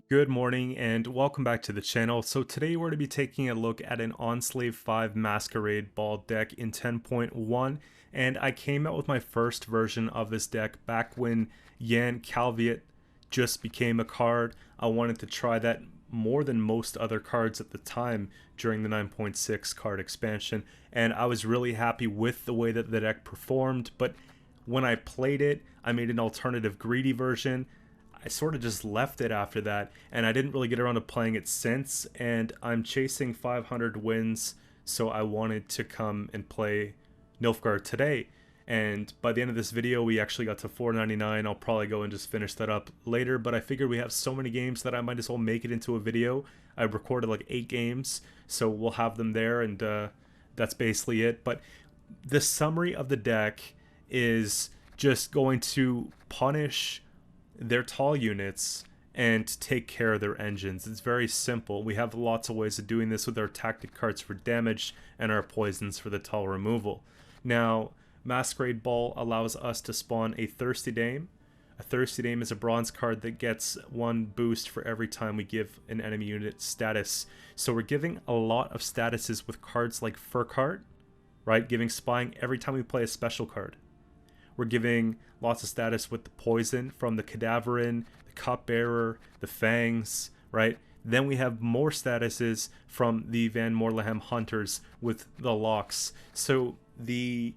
Good morning and welcome back to the channel. So today we're going to be taking a look at an Onslaught 5 Masquerade Ball deck in 10.1, and I came out with my first version of this deck back when Jan Calviet just became a card. I wanted to try that more than most other cards at the time during the 9.6 card expansion, and I was really happy with the way that the deck performed. But when I played it, I made an alternative greedy version. I sort of just left it after that, and I didn't really get around to playing it since, and I'm chasing 500 wins, so I wanted to come and play Nilfgaard today. And by the end of this video, we actually got to 499. I'll probably go and just finish that up later, but I figured we have so many games that I might as well make it into a video. I recorded like 8 games, so we'll have them there, and that's basically it. But the summary of the deck is just going to punish their tall units and take care of their engines. It's very simple. We have lots of ways of doing this with our tactic cards for damage and our poisons for the tall removal. Now, Masquerade Ball allows us to spawn a Thirsty Dame. A Thirsty Dame is a bronze card that gets 1 boost for every time we give an enemy unit status. So we're giving a lot of statuses with cards like Furcart, right? Giving Spying every time we play a special card. We're giving lots of status with the poison from the Cadaverin, the Cupbearer, the Fangs, right? Then we have more statuses from the Van Morlehem Hunters with the Locks. So the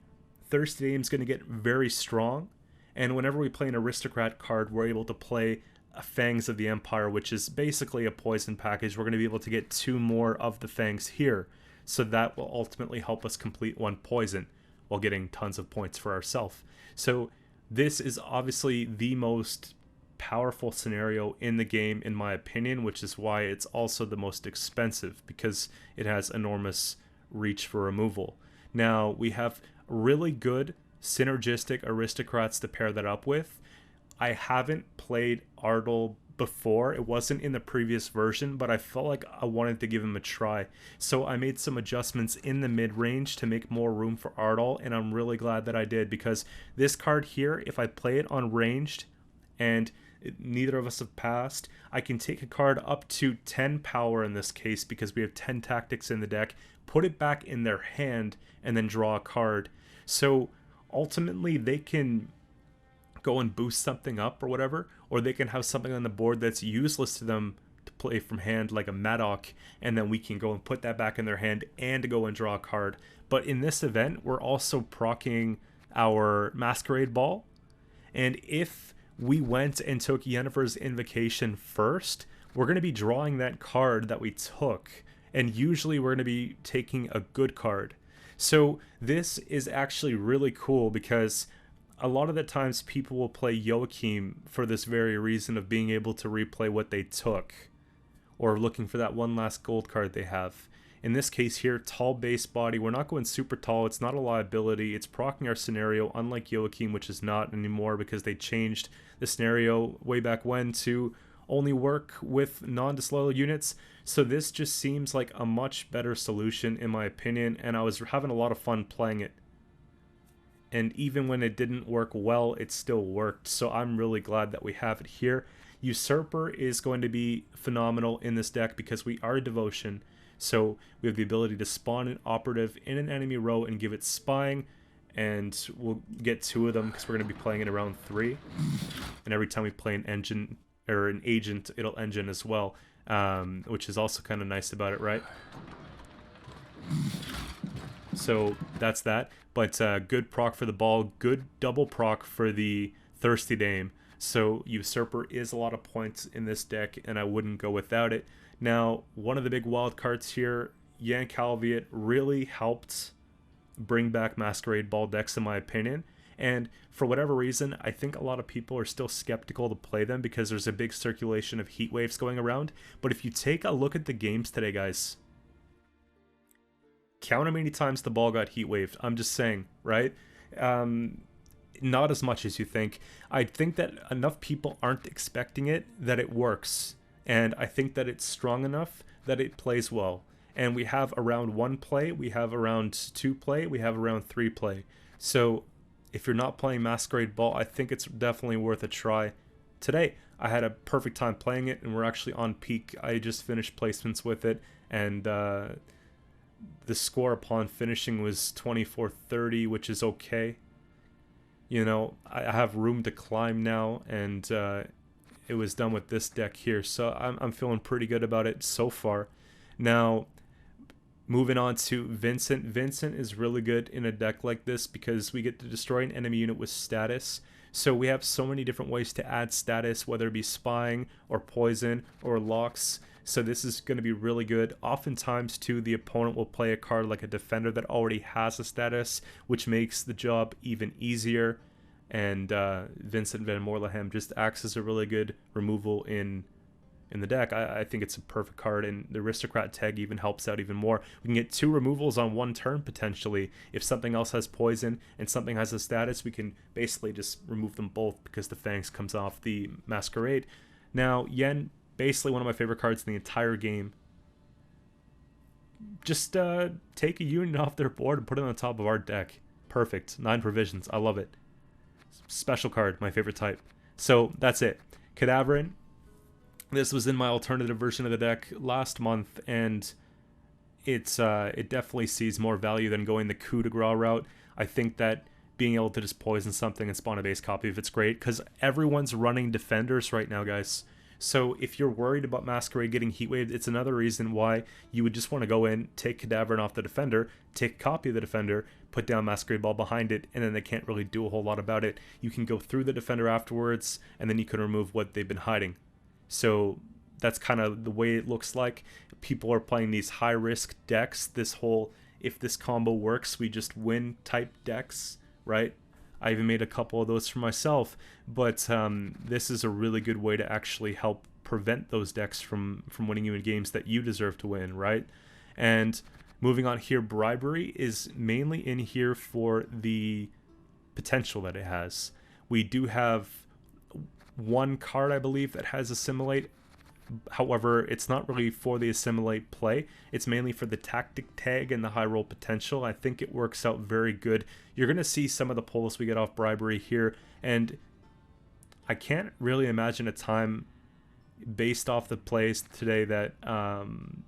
Thirsty Dame is going to get very strong. And whenever we play an Aristocrat card, we're able to play a Fangs of the Empire, which is basically a poison package. We're going to be able to get 2 more of the Fangs here. So that will ultimately help us complete 1 poison while getting tons of points for ourselves. So this is obviously the most powerful scenario in the game, in my opinion, which is why it's also the most expensive, because it has enormous reach for removal. Now, we have really good synergistic aristocrats to pair that up with. I haven't played Ardal before. It wasn't in the previous version, but I felt like I wanted to give him a try. So I made some adjustments in the mid-range to make more room for Ardal, and I'm really glad that I did, because this card here, if I play it on ranged and neither of us have passed, I can take a card up to 10 power in this case, because we have 10 tactics in the deck, put it back in their hand, and then draw a card. So ultimately they can go and boost something up or whatever, or they can have something on the board that's useless to them to play from hand, like a Madoc, and then we can go and put that back in their hand and go and draw a card. But in this event, we're also proccing our Masquerade Ball, and if we went and took Yennefer's Invocation first, we're going to be drawing that card that we took, and usually we're going to be taking a good card. So this is actually really cool, because a lot of the times people will play Joachim for this very reason of being able to replay what they took, or looking for that one last gold card they have. In this case here, tall base body, we're not going super tall, it's not a liability, it's proccing our scenario, unlike Joachim, which is not anymore because they changed the scenario way back when to only work with non-disloyal units. So this just seems like a much better solution in my opinion, and I was having a lot of fun playing it. And even when it didn't work well, it still worked. So I'm really glad that we have it here. Usurper is going to be phenomenal in this deck because we are Devotion. So we have the ability to spawn an operative in an enemy row and give it Spying. And we'll get 2 of them because we're going to be playing it around 3. And every time we play an engine or an agent, it'll engine as well. Which is also kind of nice about it, right? So that's that. But good proc for the ball, good double proc for the Thirsty Dame. So Usurper is a lot of points in this deck, and I wouldn't go without it. Now, one of the big wild cards here, Jan Calviet really helped bring back Masquerade Ball decks in my opinion. And for whatever reason, I think a lot of people are still skeptical to play them because there's a big circulation of heat waves going around. But if you take a look at the games today, guys, count how many times the ball got heat waved. I'm just saying, right? Not as much as you think. I think that enough people aren't expecting it that it works. And I think that it's strong enough that it plays well. And we have around 1 play, we have around 2 play, we have around 3 play. So if you're not playing Masquerade Ball, I think it's definitely worth a try. Today, I had a perfect time playing it, and we're actually on peak. I just finished placements with it, and the score upon finishing was 2430, which is okay. You know, I have room to climb now, and it was done with this deck here, so I'm feeling pretty good about it so far. Now, moving on to Vincent. Vincent is really good in a deck like this because we get to destroy an enemy unit with status. So we have so many different ways to add status, whether it be spying or poison or locks. So this is going to be really good. Oftentimes too, the opponent will play a card like a defender that already has a status, which makes the job even easier. And Vincent Van Morlehem just acts as a really good removal in the deck. I think it's a perfect card, and the Aristocrat tag even helps out even more. We can get 2 removals on 1 turn potentially. If something else has poison and something has a status, we can basically just remove them both because the Fangs comes off the Masquerade. Now, Yen, basically one of my favorite cards in the entire game. Just take a unit off their board and put it on the top of our deck. Perfect. 9 provisions. I love it. Special card, my favorite type. So that's it. Cadaverin. This was in my alternative version of the deck last month, and it definitely sees more value than going the coup de grace route. I think that being able to just poison something and spawn a base copy of it's great, because everyone's running defenders right now, guys. So if you're worried about Masquerade getting heat waved, it's another reason why you would just want to go in, take Cadaverin off the defender, take a copy of the defender, put down Masquerade Ball behind it, and then they can't really do a whole lot about it. You can go through the defender afterwards, and then you can remove what they've been hiding. So that's kind of the way it looks like. People are playing these high-risk decks, this whole, if this combo works, we just win type decks, right? I even made a couple of those for myself, but this is a really good way to actually help prevent those decks from winning you in games that you deserve to win, right? And moving on here, Bribery is mainly in here for the potential that it has. We do have 1 card, I believe, that has Assimilate. However, it's not really for the Assimilate play. It's mainly for the tactic tag and the high roll potential. I think it works out very good. You're going to see some of the pulls we get off Bribery here, and I can't really imagine a time based off the plays today that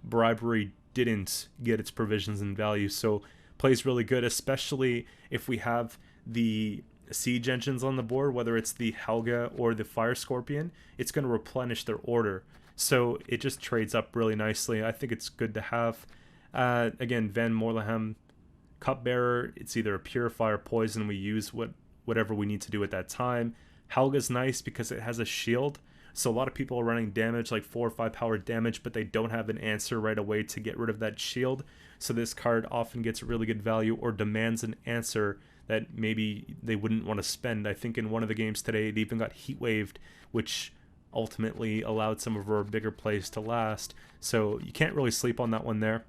Bribery didn't get its provisions and value. So plays really good, especially if we have the siege engines on the board, whether it's the Helga or the Fire Scorpion. It's going to replenish their order, so it just trades up really nicely. I think it's good to have. Again, Van Morlehem, Cupbearer, it's either a Purify or Poison. We use whatever we need to do at that time. Helga's nice because it has a shield, so a lot of people are running damage, like 4 or 5 power damage, but they don't have an answer right away to get rid of that shield. So this card often gets really good value or demands an answer that maybe they wouldn't want to spend. I think in one of the games today, they even got heat waved, which ultimately allowed some of our bigger plays to last. So you can't really sleep on that one there.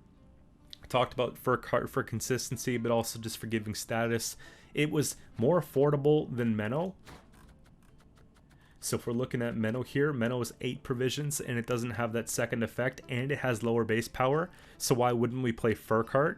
I talked about for consistency, but also just for giving status. It was more affordable than Menno. So if we're looking at Menno here, Menno is 8 provisions, and it doesn't have that second effect, and it has lower base power. So why wouldn't we play Furcart?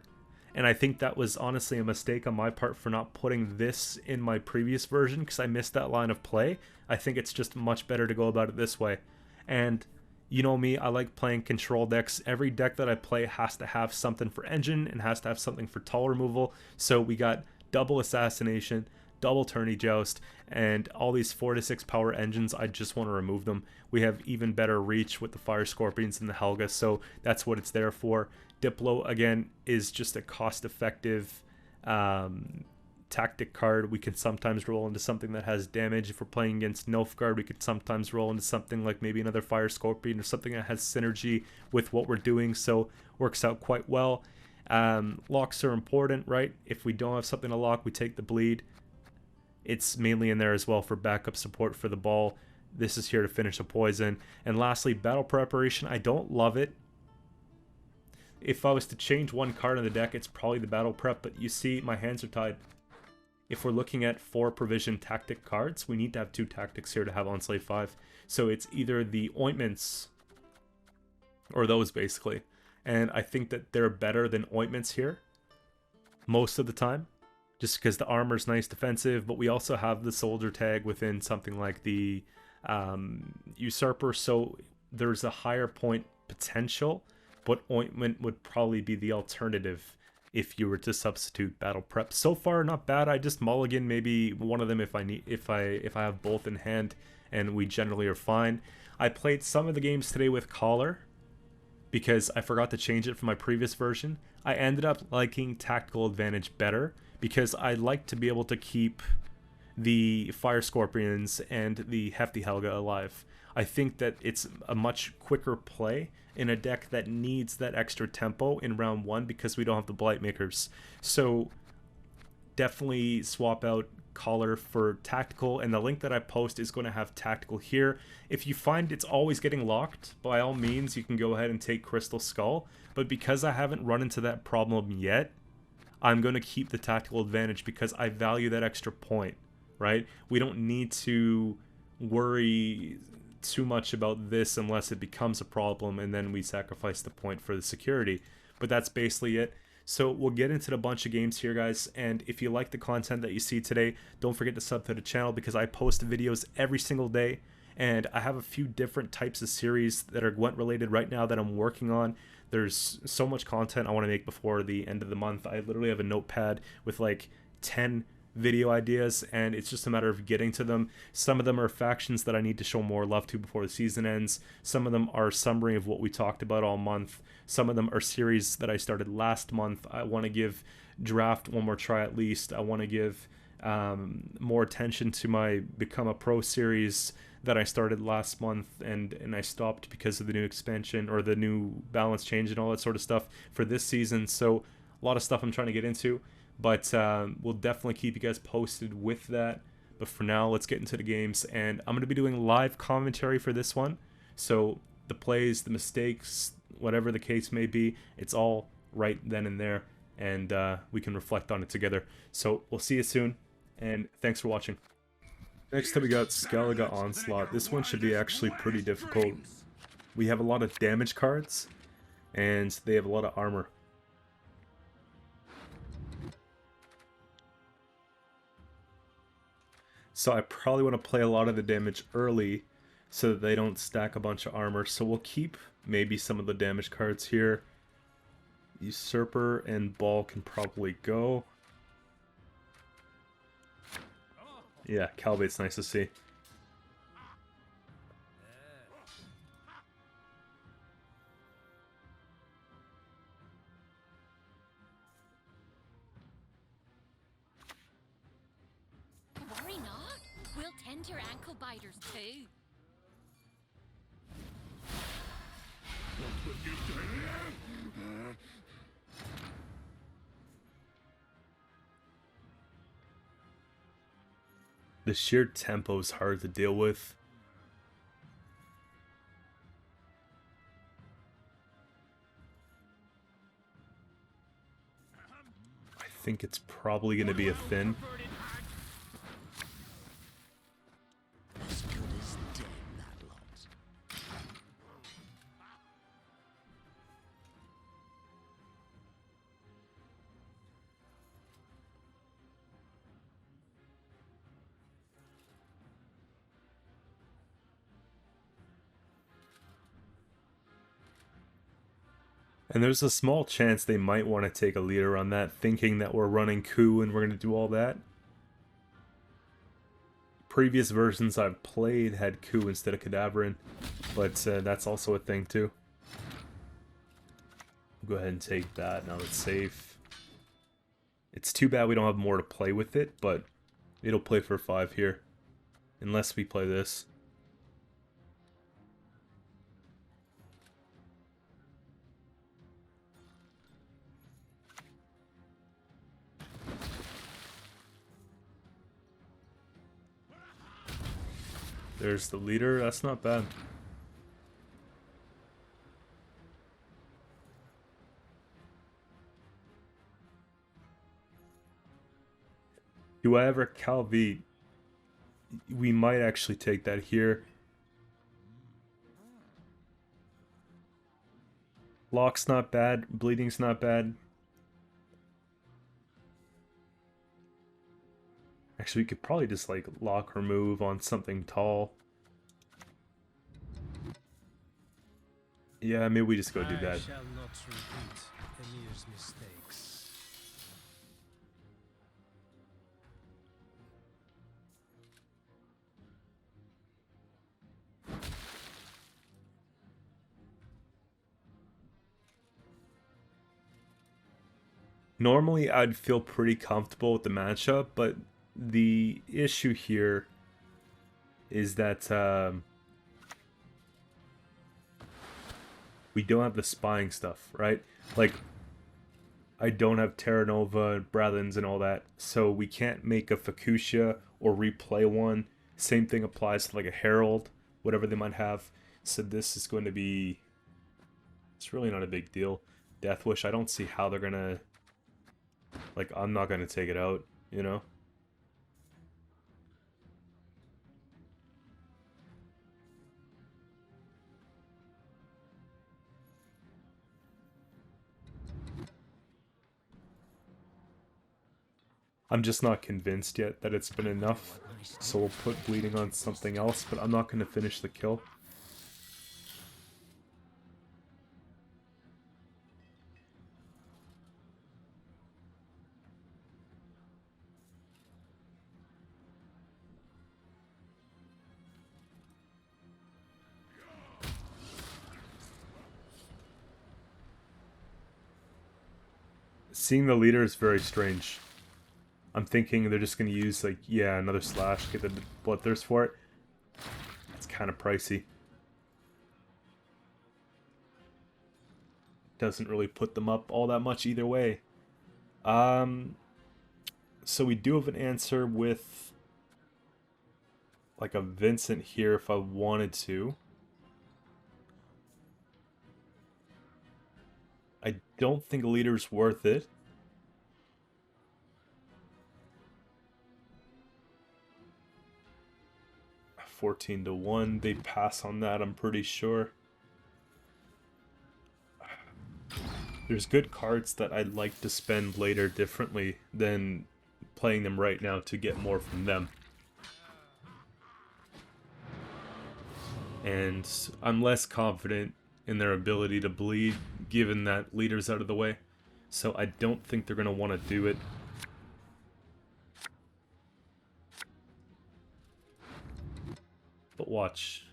And I think that was honestly a mistake on my part for not putting this in my previous version, because I missed that line of play. I think it's just much better to go about it this way. And you know me, I like playing control decks. Every deck that I play has to have something for engine and has to have something for tall removal. So we got double assassination, double tourney joust, and all these 4 to 6 power engines. I just want to remove them. We have even better reach with the Fire Scorpions and the Helga, so that's what it's there for. Diplo, again, is just a cost-effective tactic card. We can sometimes roll into something that has damage. If we're playing against Nilfgaard, we could sometimes roll into something like maybe another Fire Scorpion or something that has synergy with what we're doing, so works out quite well. Locks are important, right? If we don't have something to lock, we take the bleed. It's mainly in there as well for backup support for the ball. This is here to finish a poison. And lastly, battle preparation. I don't love it. If I was to change one card in the deck, it's probably the battle prep, but you see my hands are tied. If we're looking at 4 provision tactic cards, we need to have 2 tactics here to have on Slave 5. So it's either the ointments or those basically. And I think that they're better than ointments here most of the time, just because the armor's nice defensive, but we also have the soldier tag within something like the Usurper, so there's a higher point potential, but Ointment would probably be the alternative if you were to substitute Battle Prep. So far, not bad. I just mulligan maybe one of them if I have both in hand, and we generally are fine. I played some of the games today with Collar because I forgot to change it from my previous version. I ended up liking Tactical Advantage better because I like to be able to keep the Fire Scorpions and the Hefty Helga alive. I think that it's a much quicker play in a deck that needs that extra tempo in round 1 because we don't have the Blight Makers. So definitely swap out Collar for Tactical, and the link that I post is going to have Tactical here. If you find it's always getting locked, by all means you can go ahead and take Crystal Skull, but because I haven't run into that problem yet, I'm going to keep the Tactical Advantage because I value that extra point, right? We don't need to worry too much about this unless it becomes a problem, and then we sacrifice the point for the security. But that's basically it. So we'll get into a bunch of games here, guys, and if you like the content that you see today, don't forget to sub to the channel because I post videos every single day, and I have a few different types of series that are Gwent related right now that I'm working on. There's so much content I want to make before the end of the month. I literally have a notepad with like 10 video ideas, and it's just a matter of getting to them. Some of them are factions that I need to show more love to before the season ends. Some of them are summary of what we talked about all month. Some of them are series that I started last month. I want to give draft one more try at least. I want to give more attention to my Become a Pro series that I started last month and I stopped because of the new expansion or the new balance change and all that sort of stuff for this season. So a lot of stuff I'm trying to get into, but we'll definitely keep you guys posted with that. But for now, let's get into the games, and I'm going to be doing live commentary for this one. So the plays, the mistakes, whatever the case may be, it's all right then and there, and we can reflect on it together. So we'll see you soon, and thanks for watching. Next up we got Skellige Onslaught. This one should be actually pretty difficult. We have a lot of damage cards, and they have a lot of armor. So I probably want to play a lot of the damage early so that they don't stack a bunch of armor. So we'll keep maybe some of the damage cards here. Usurper and Ball can probably go. Yeah, Calbate's nice to see. Worry not. We'll tend your ankle biters too. The sheer tempo is hard to deal with. I think it's probably going to be a Thin. As good as dead, that lot. And there's a small chance they might want to take a leader on that, thinking that we're running Coup and we're going to do all that. Previous versions I've played had Coup instead of Cadaverin, but that's also a thing too. We'll go ahead and take that, now it's safe. It's too bad we don't have more to play with it, but it'll play for 5 here. Unless we play this. There's the leader, that's not bad. Do I ever Calvi? We might actually take that here. Lock's not bad, bleeding's not bad. Actually, we could probably just like lock or move on something tall. Yeah, maybe we just go do I that. shall not repeat Emir's mistakes. Normally, I'd feel pretty comfortable with the matchup, but the issue here is that we don't have the spying stuff, right? Like, I don't have Terra Nova, Brethans, and all that, so we can't make a Fuchsia or replay one. Same thing applies to like a Herald, whatever they might have. So this is going to be... It's really not a big deal. Death Wish, I don't see how they're gonna... Like, I'm not gonna take it out, you know? I'm just not convinced yet that it's been enough, so we'll put bleeding on something else, but I'm not going to finish the kill. Seeing the leader is very strange. I'm thinking they're just going to use, like, yeah, another slash, get the Bloodthirst for it. It's kind of pricey. Doesn't really put them up all that much either way. So we do have an answer with, like, a Vincent here if I wanted to. I don't think a leader's worth it. $14-1, they pass on that, I'm pretty sure. There's good cards that I'd like to spend later differently than playing them right now to get more from them. And I'm less confident in their ability to bleed, given that leader's out of the way. So I don't think they're going to want to do it. But watch,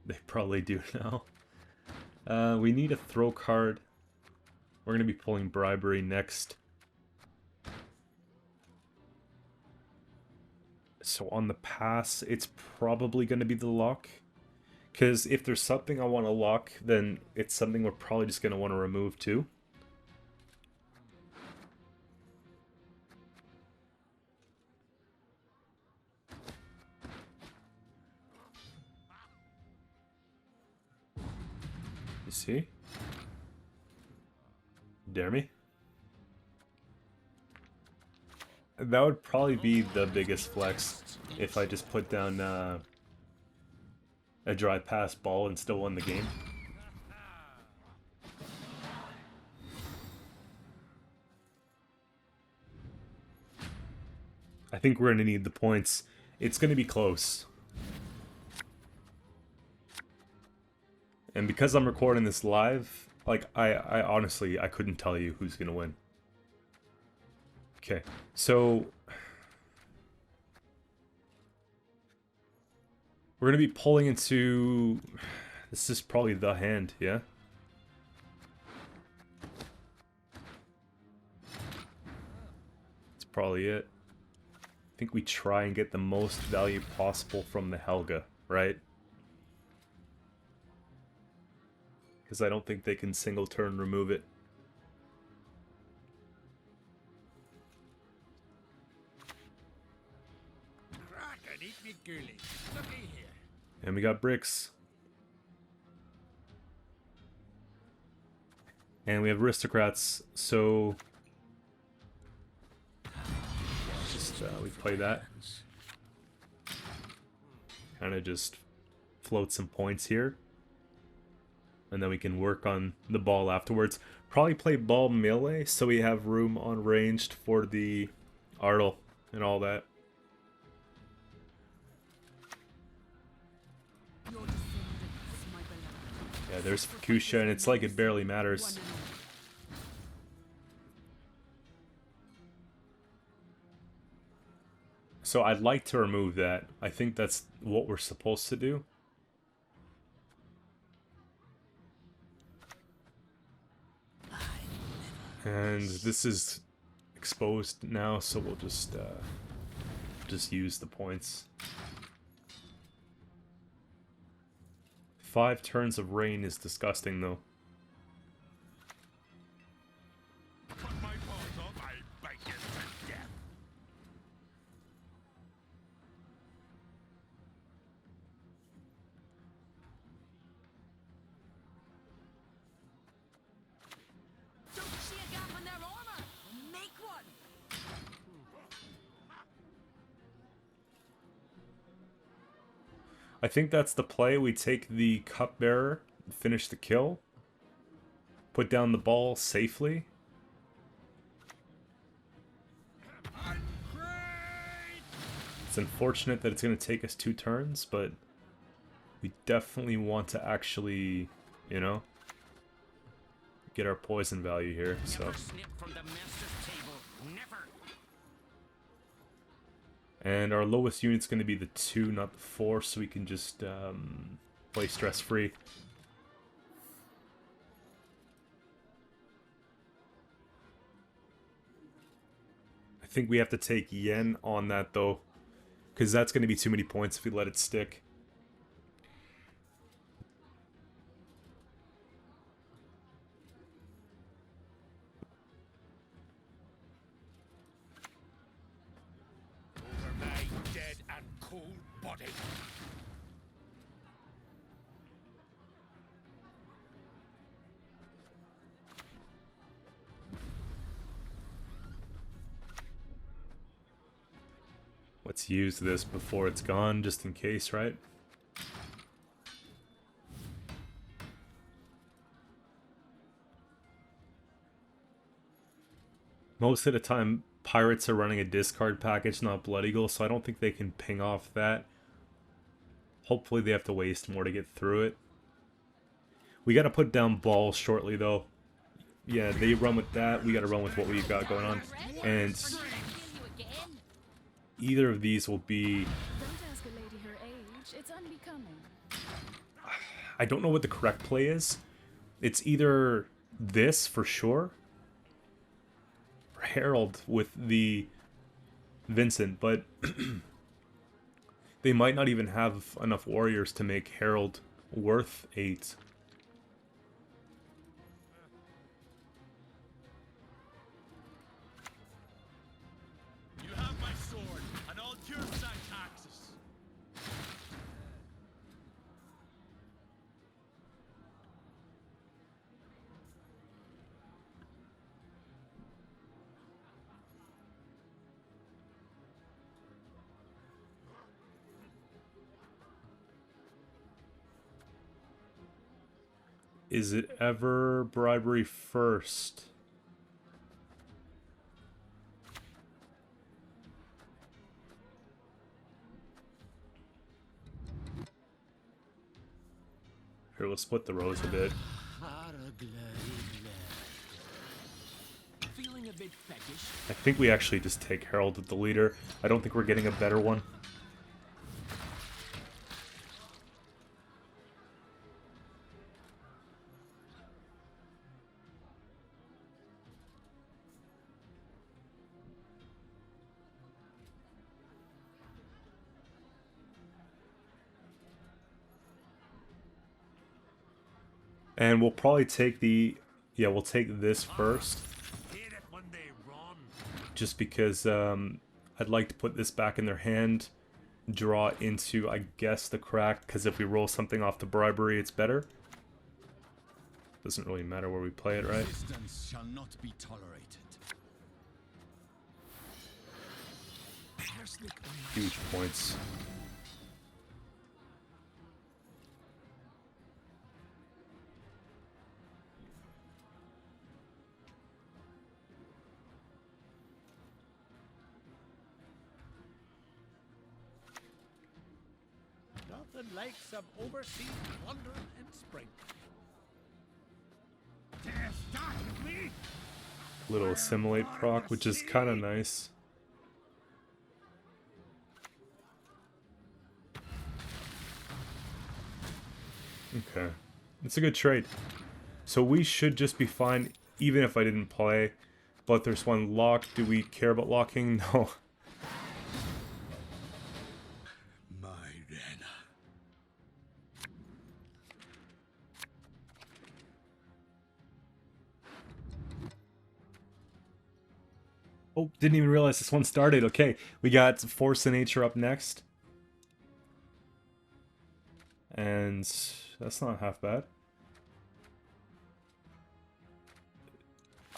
they probably do now. We need a throw card. We're going to be pulling Bribery next. So on the pass, it's probably going to be the lock. Because if there's something I want to lock, then it's something we're probably just going to want to remove too. You see? Dare me? That would probably be the biggest flex if I just put down a dry pass ball and still won the game. I think we're going to need the points. It's going to be close. And because I'm recording this live, like, I honestly, I couldn't tell you who's going to win. Okay, so we're going to be pulling into... This is probably the hand, yeah? That's probably it. I think we try and get the most value possible from the Helga, right? Because I don't think they can single turn remove it. And we got bricks. And we have aristocrats, so just we play that. Kind of just float some points here. And then we can work on the ball afterwards. Probably play ball melee so we have room on ranged for the Artle and all that. Yeah, there's Fuchsia, and it's like it barely matters. So I'd like to remove that. I think that's what we're supposed to do. And this is exposed now, so we'll just use the points. 5 turns of rain is disgusting, though. Cut my paws off, I bite you to death. Don't see a gap in their armor. Make one. I think that's the play. We take the cupbearer, finish the kill, put down the ball safely. It's unfortunate that it's going to take us 2 turns, but we definitely want to actually, you know, get our poison value here. So. Snip from the master's table. Never. And our lowest unit's going to be the 2, not the 4, so we can just play stress-free. I think we have to take Yen on that, though, because that's going to be too many points if we let it stick. Body. Let's use this before it's gone, just in case, right? Most of the time, pirates are running a discard package, not Blood Eagle, so I don't think they can ping off that. Hopefully they have to waste more to get through it. We gotta put down balls shortly, though. Yeah, they run with that. We gotta run with what we've got going on. And either of these will be... Don't ask a lady her age. It's unbecoming. I don't know what the correct play is. It's either this, for sure, or Herald with the Vincent, but... they might not even have enough warriors to make Herald worth 8. You have my sword, and I'll cure Taxes. Is it ever bribery first? Here, we'll split the rows a bit. Feeling a bit fetish. I think we actually just take Herald with the leader. I don't think we're getting a better one. And we'll probably take the... yeah, we'll take this first. Just because I'd like to put this back in their hand. Draw into, I guess, the crack. Because if we roll something off the bribery, it's better. Doesn't really matter where we play it, right? Resistance shall not be tolerated. Huge points. Nothing like some overseas plunder and spring. Little assimilate proc, which is kind of nice. Okay, it's a good trade. So we should just be fine, even if I didn't play. But there's one lock. Do we care about locking? No. My Rena. Oh, didn't even realize this one started. Okay, we got Force of Nature up next. And that's not half bad.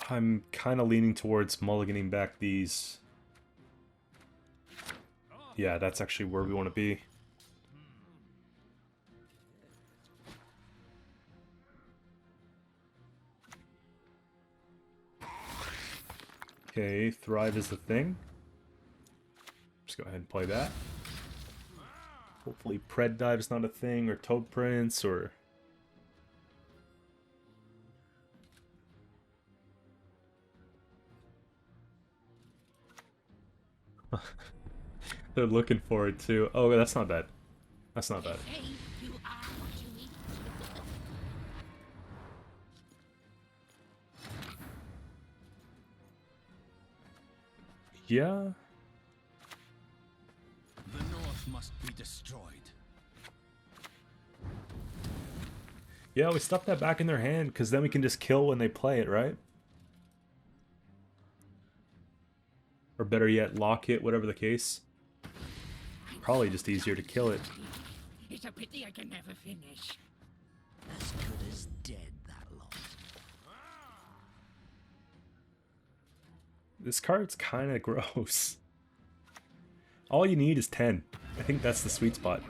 I'm kind of leaning towards mulliganing back these. Yeah, that's actually where we want to be. Okay, Thrive is the thing. Just go ahead and play that. Hopefully Pred Dive's not a thing, or Toad Prince, or... They're looking for it too. Oh, that's not bad. That's not bad. Hey, you are what you eat. Yeah. The North must be destroyed. Yeah, we stuff that back in their hand, because then we can just kill when they play it, right? Or better yet, lock it, whatever the case. Probably just easier to kill it. It's a pity I can never finish. As good as dead, that lot. This card's kind of gross. All you need is 10. I think that's the sweet spot.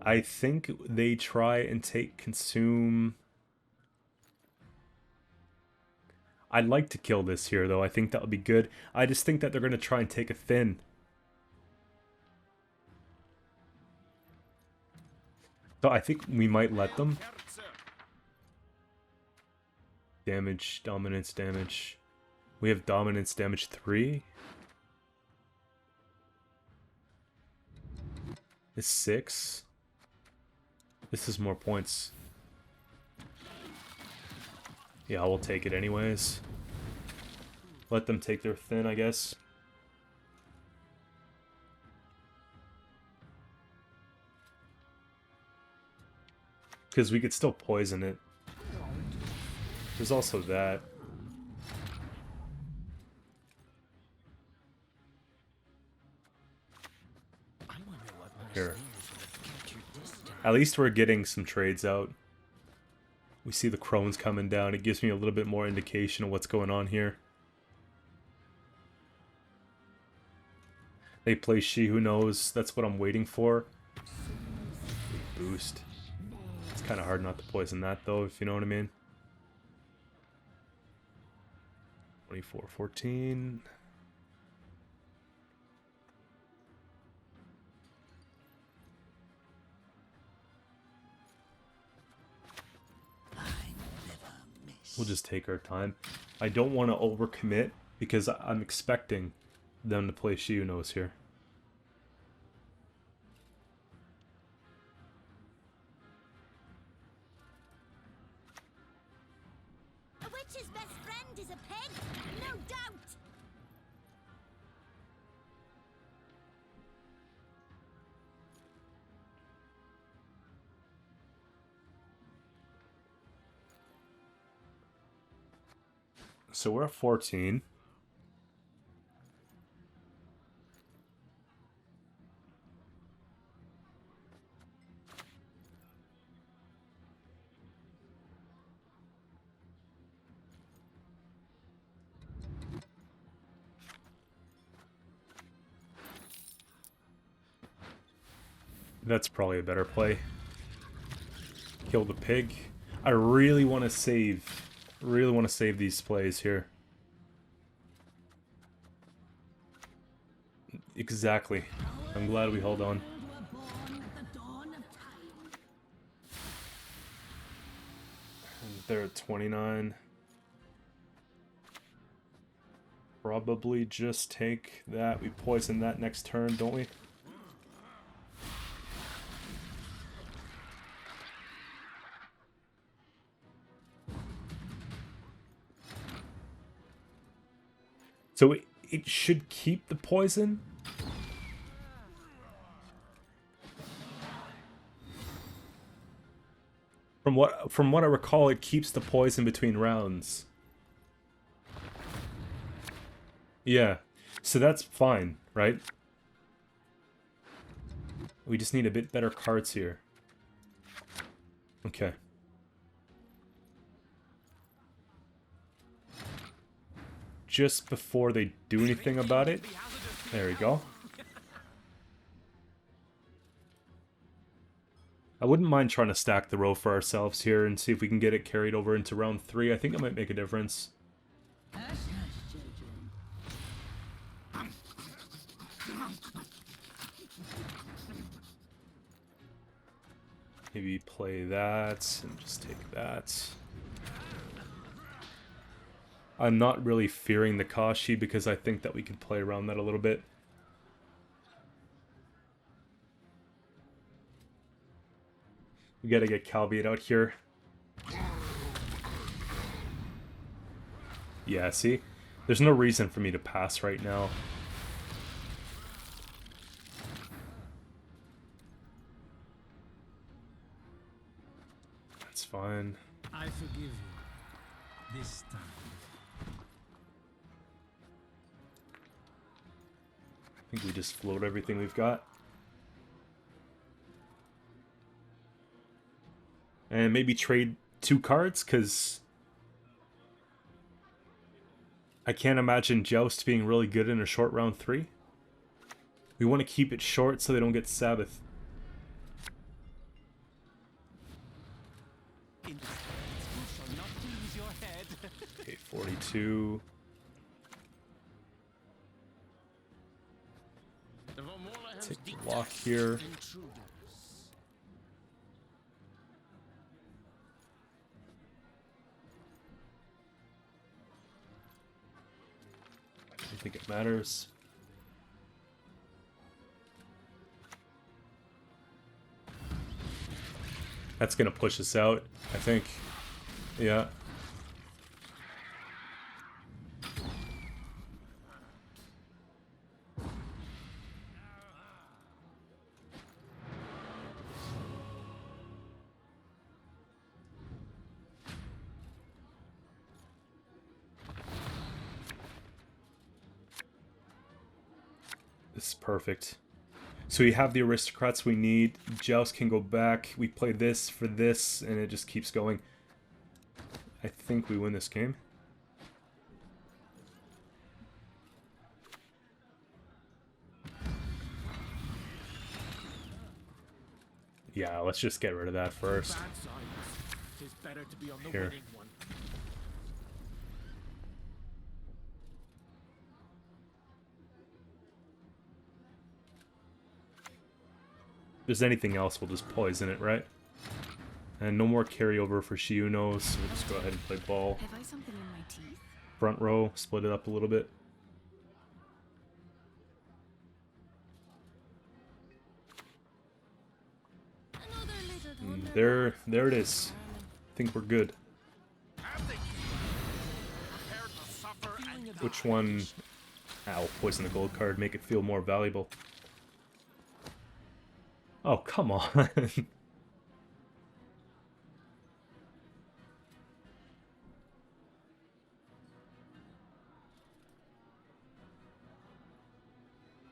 I think they try and take consume. I'd like to kill this here, though. I think that would be good. I just think that they're going to try and take a thin. So I think we might let them. Damage, dominance, damage. We have dominance, damage 3. It's 6. This is more points. Yeah, we'll take it anyways. Let them take their thin, I guess. Because we could still poison it. There's also that. Here. At least we're getting some trades out. We see the crones coming down. It gives me a little bit more indication of what's going on here. They play She Who Knows. That's what I'm waiting for. Boost. It's kind of hard not to poison that, though, if you know what I mean. 24-14. We'll just take our time. I don't want to overcommit because I'm expecting them to play She Who Knows here. A witch's best friend is a pig, no doubt. So we're at 14. That's probably a better play. Kill the pig. I really want to save. Really want to save these plays here. Exactly. I'm glad we hold on. And They're at 29. Probably just take that. We poison that next turn, don't we? So it should keep the poison? From what I recall, it keeps the poison between rounds. Yeah, so that's fine, right? We just need a bit better cards here. Okay. Just before they do anything about it. There we go. I wouldn't mind trying to stack the row for ourselves here and see if we can get it carried over into round 3. I think it might make a difference. Maybe play that and just take that. I'm not really fearing the Kashi because I think that we can play around that a little bit. We gotta get Calviate out here. Yeah, see? There's no reason for me to pass right now. That's fine. I forgive you. This time. I think we just float everything we've got. And maybe trade 2 cards, because I can't imagine Joust being really good in a short round 3. We want to keep it short so they don't get Sabbath. Okay, 42. Take the lock here. I don't think it matters. That's gonna push us out, I think. Yeah. This is perfect. So we have the aristocrats we need. Joust can go back. We play this for this, and it just keeps going. I think we win this game. Yeah, let's just get rid of that first. Here. If there's anything else, we'll just poison it, right? And no more carryover for Shiuno, so we'll just go ahead and play ball. Have I something in my teeth? Front row, split it up a little bit. There it is. I think we're good. Which one? Ow, poison the gold card, make it feel more valuable. Oh, come on.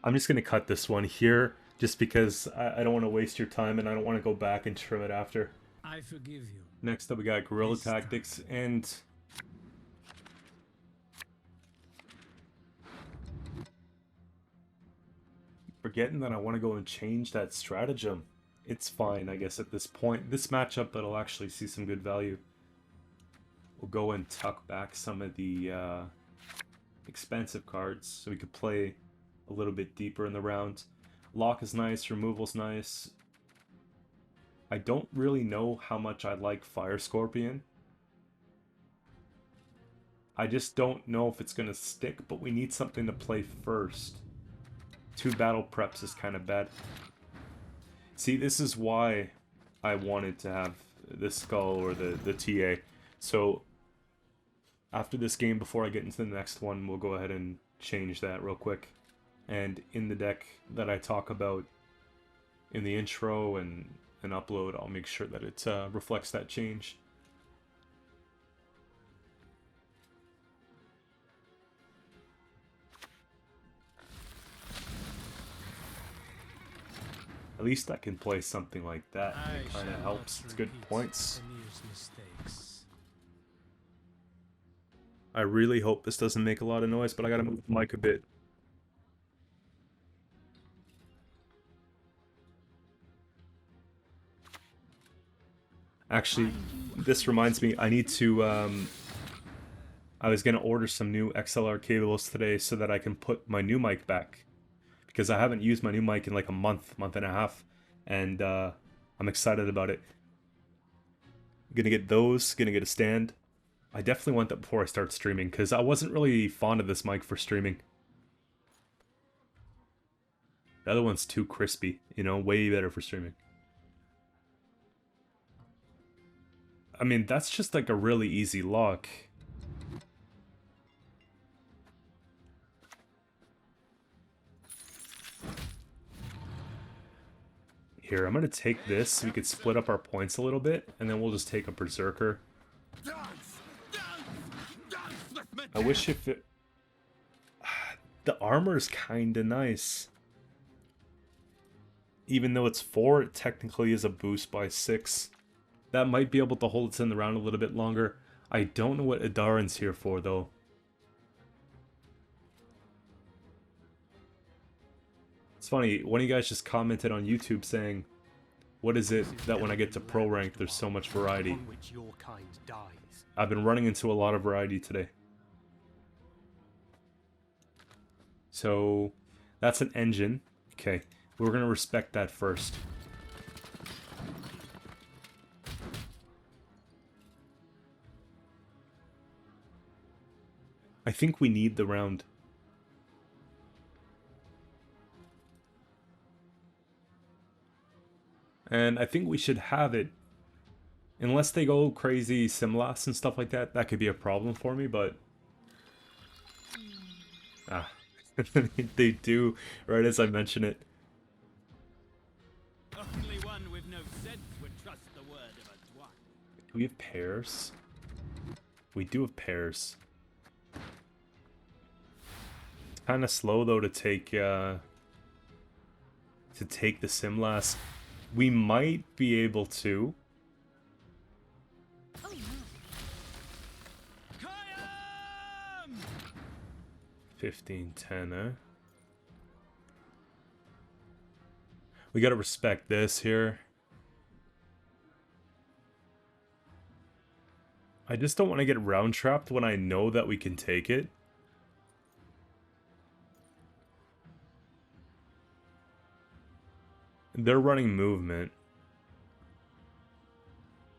I'm just going to cut this one here, just because I don't want to waste your time and I don't want to go back and trim it after. I forgive you. Next up we got Guerilla Tactics, and forgetting that I want to go and change that stratagem. It's fine, I guess, at this point. This matchup, that'll actually see some good value. We'll go and tuck back some of the expensive cards so we could play a little bit deeper in the round. Lock is nice, removal's nice. I don't really know how much I like Fire Scorpion. I just don't know if it's gonna stick, but we need something to play first. 2 battle preps is kind of bad. See, this is why I wanted to have the skull or the TA. So after this game, before I get into the next one, we'll go ahead and change that real quick. And in the deck that I talk about in the intro and upload, I'll make sure that it reflects that change. At least I can play something like that. It kind of helps. It's good points. I really hope this doesn't make a lot of noise, but I gotta move the mic a bit. Actually, this reminds me, I need to, I was gonna order some new XLR cables today so that I can put my new mic back. Because I haven't used my new mic in like a month and a half, and I'm excited about it. Gonna get those, gonna get a stand. I definitely want that before I start streaming, because I wasn't really fond of this mic for streaming. The other one's too crispy, you know, way better for streaming. I mean, that's just like a really easy lock. Here, I'm gonna take this so we could split up our points a little bit, and then we'll just take a Berserker. I wish if it... The armor is kinda nice. Even though it's 4, it technically is a boost by 6. That might be able to hold us in the round a little bit longer. I don't know what Adarin's here for, though. It's funny, one of you guys just commented on YouTube saying, what is it that when I get to pro rank there's so much variety? I've been running into a lot of variety today. So, that's an engine. Okay, we're gonna respect that first. I think we need the round. And I think we should have it. Unless they go crazy Simlas and stuff like that, that could be a problem for me, but... Ah. They do, right as I mention it. Only one with no sense would trust the word of a dwarf. Do we have pairs? We do have pairs. It's kind of slow, though, to take the Simlas. We might be able to. Oh no. 15-10, eh? We gotta respect this here. I just don't want to get round trapped when I know that we can take it. They're running movement.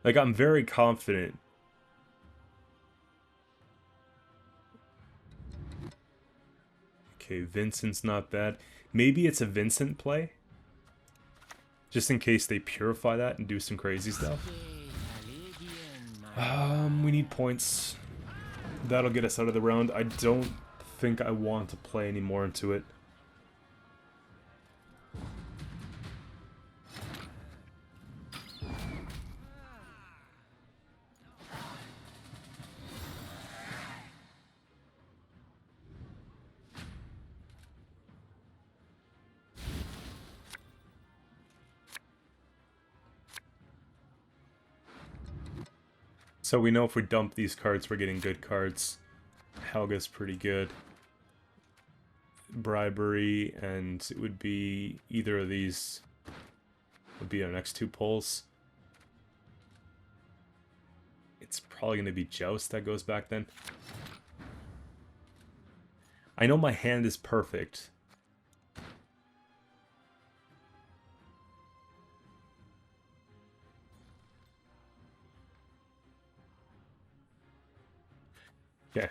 Like, I'm very confident. Okay, Vincent's not bad. Maybe it's a Vincent play? Just in case they purify that and do some crazy stuff. We need points. That'll get us out of the round. I don't think I want to play any more into it. So we know if we dump these cards, we're getting good cards. Helga's pretty good. Bribery, and it would be either of these would be our next 2 pulls. It's probably going to be Joust that goes back then. I know my hand is perfect. Okay,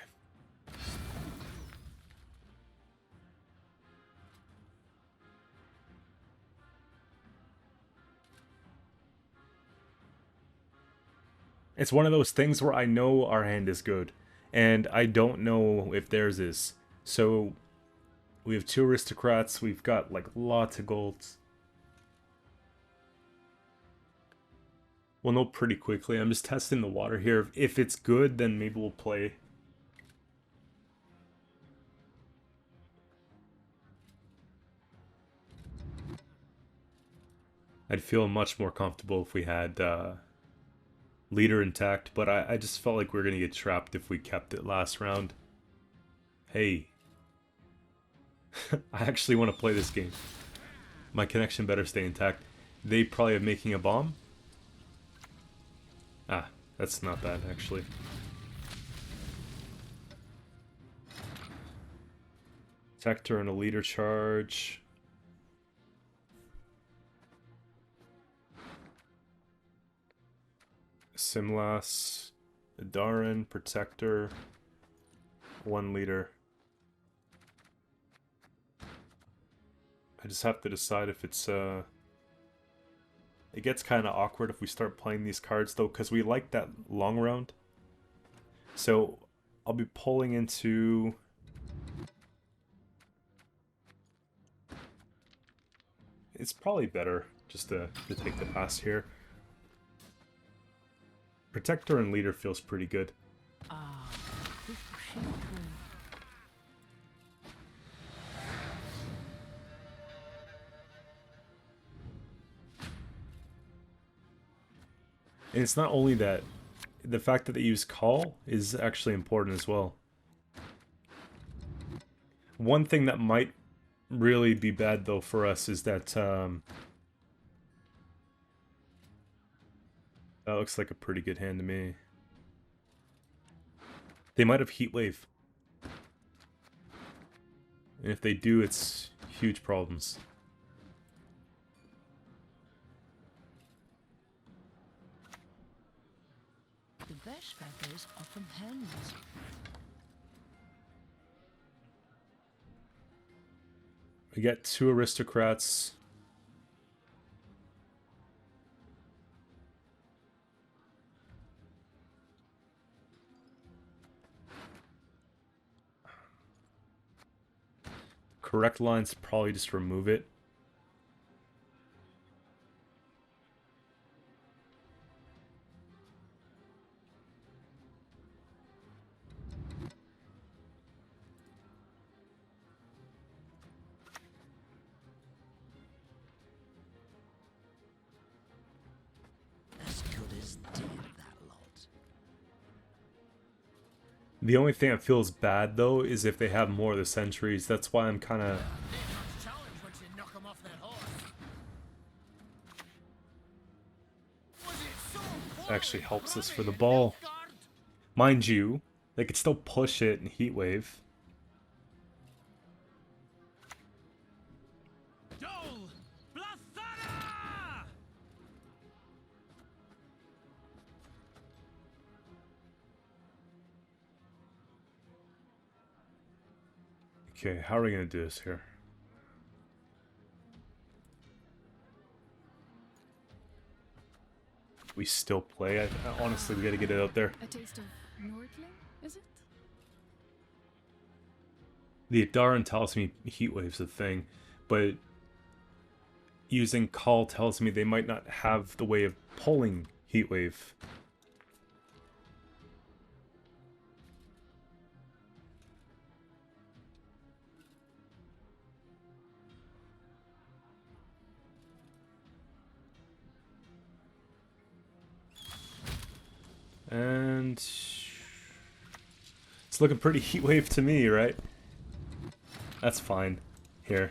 It's one of those things where I know our hand is good, and I don't know if theirs is. So we have 2 aristocrats, we've got like lots of golds. We'll know pretty quickly. I'm just testing the water here. If it's good, then maybe we'll play. I'd feel much more comfortable if we had leader intact, but I just felt like we were going to get trapped if we kept it last round. Hey. I actually want to play this game. My connection better stay intact. They probably are making a bomb. Ah, that's not bad, actually. Protector and a leader charge. Simlas, Darin, Protector, 1 leader. I just have to decide if it's it gets kind of awkward if we start playing these cards though, because we like that long round. So I'll be pulling into it's probably better just to take the pass here. Protector and leader feels pretty good. And it's not only that, the fact that they use call is actually important as well. One thing that might really be bad though for us is that that looks like a pretty good hand to me. They might have Heat Wave. And if they do, it's huge problems. The best feathers are from hens. We got 2 aristocrats. Correct line's probably just remove it. As good as dead, that lot. The only thing that feels bad though is if they have more of the sentries. That's why I'm kind of Challenge once you knock 'em off their horse. Was it so actually helps us for the ball. Mind you, they could still push it in Heat Wave. Dole! Blathana! Okay, how are we gonna do this here? We still play? Honestly, we gotta get it out there. A taste of Nordling, is it? The Darin tells me Heat Wave's a thing, but using Call tells me they might not have the way of pulling Heat Wave. And it's looking pretty Heat Wave to me, right? That's fine. Here.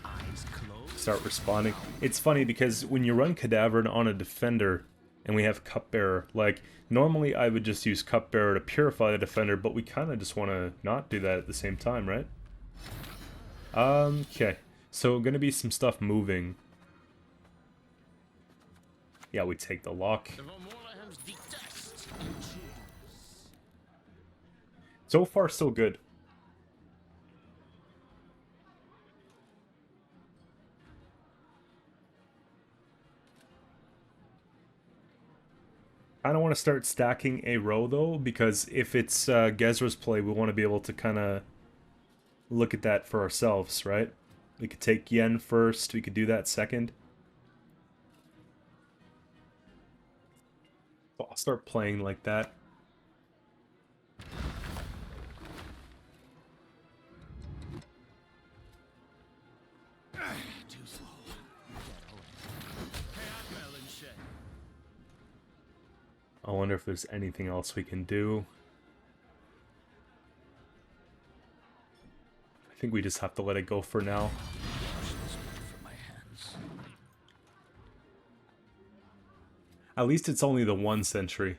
Eyes closed. Start responding. It's funny because when you run Cadaver on a defender and we have Cupbearer, like normally I would just use Cupbearer to purify the defender, but we kind of just want to not do that at the same time, right? Okay. So gonna be some stuff moving. Yeah, we take the lock. The Vormorlahans detest. So far, so good. I don't want to start stacking a row though, because if it's Gezra's play, we want to be able to kind of look at that for ourselves, right? We could take Yen first, we could do that second. So I'll start playing like that. Too slow. Scoia'tael and shit. I wonder if there's anything else we can do. I think we just have to let it go for now. From my hands. At least it's only the 1 sentry.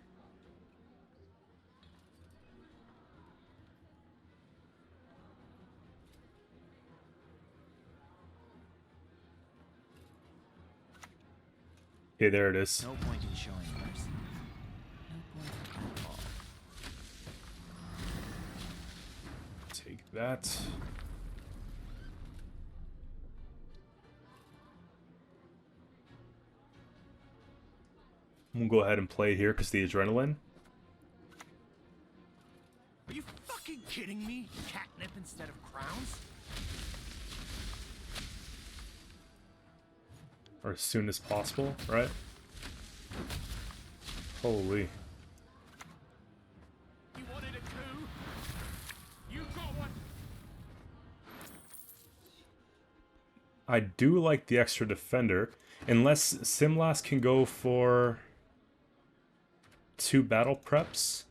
Okay, there it is. No point in showing mercy. No point at all. Take that. We'll go ahead and play here because the adrenaline. Are you fucking kidding me? Catnip instead of crowns? Or as soon as possible, right? Holy. You wanted it too? You got one. I do like the extra defender. Unless Simlas can go for 2 battle preps.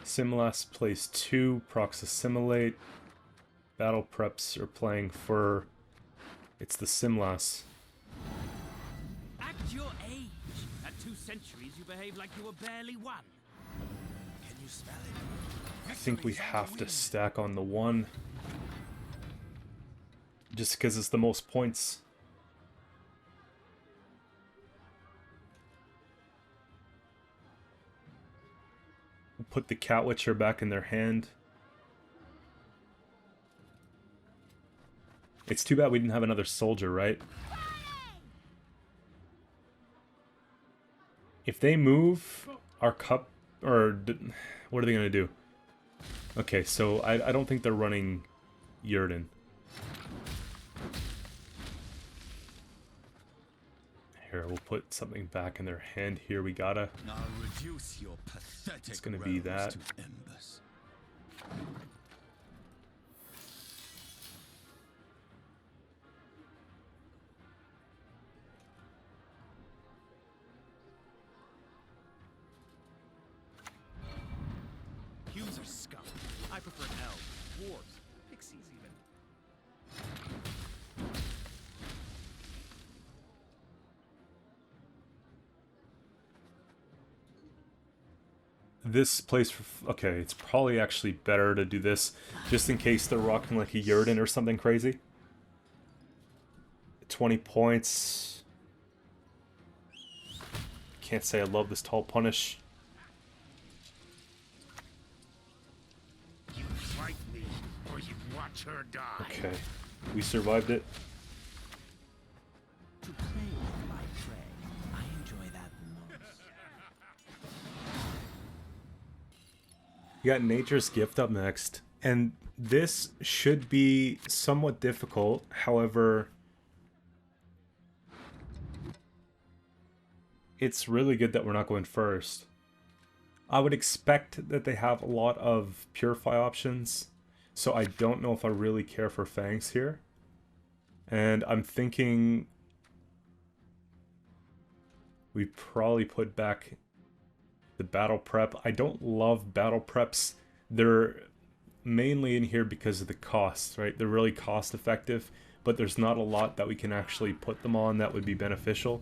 Simlas plays 2, procs assimilate. Battle preps are playing for... It's the Simlas. Act your age. At 2 centuries, you behave like you were barely 1. Can you smell it? I think we have to stack on the 1. Just because it's the most points. We'll put the Cat Witcher back in their hand. It's too bad we didn't have another soldier, right? If they move our cup, or what are they going to do? Okay, so I don't think they're running Yurden. Here, we'll put something back in their hand here. We gotta. Now reduce your pathetic It's gonna be that. to embers. Humans are scum. I prefer elves, dwarves, pixies even. This place, okay, it's probably actually better to do this, just in case they're rocking like a Yurden or something crazy. 20 points. Can't say I love this tall punish. You fight me, or you watch her die. Okay, we survived it. To play with my prey, I enjoy that most. You got Nature's Gift up next, and this should be somewhat difficult. However, it's really good that we're not going first. I would expect that they have a lot of Purify options, so I don't know if I really care for Fangs here. And I'm thinking we probably put back the battle prep. I don't love battle preps. They're mainly in here because of the cost, right? They're really cost effective, but there's not a lot that we can actually put them on that would be beneficial.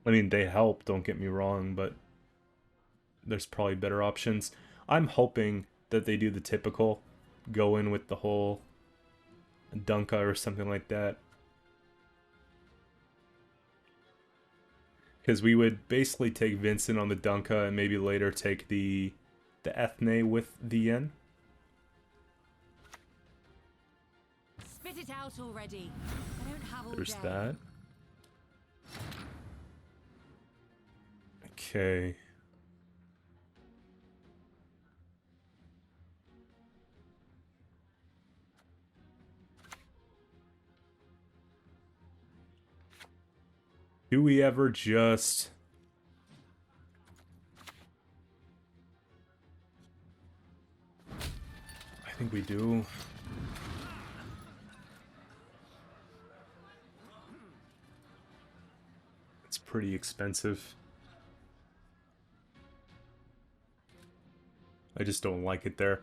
I mean, they help, don't get me wrong, but there's probably better options. I'm hoping that they do the typical, go in with the whole Dunka or something like that. Because we would basically take Vincent on the Dunka and maybe later take the Ethne with the Yen. Spit it out already. I don't have all There's day. that. Okay. Do we ever just... I think we do. It's pretty expensive. I just don't like it there.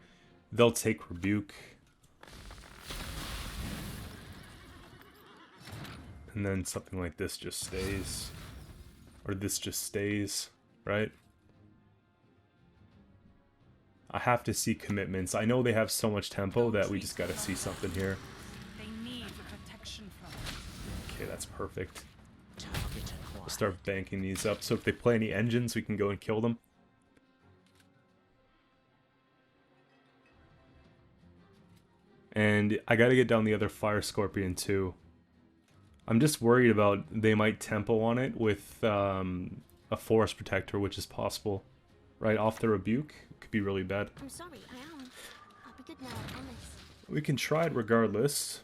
They'll take Rebuke. And then something like this just stays. Or this just stays, right? I have to see commitments. I know they have so much tempo that we just gotta see something here. They need protection from it. Okay, that's perfect. Target We'll acquired. start banking these up. So if they play any engines, we can go and kill them. And I gotta get down the other Fire Scorpion too. I'm just worried about they might tempo on it with a Forest Protector, which is possible. Right off the Rebuke, could be really bad. I'm sorry, I am. I'll be good now, I promise. We can try it regardless.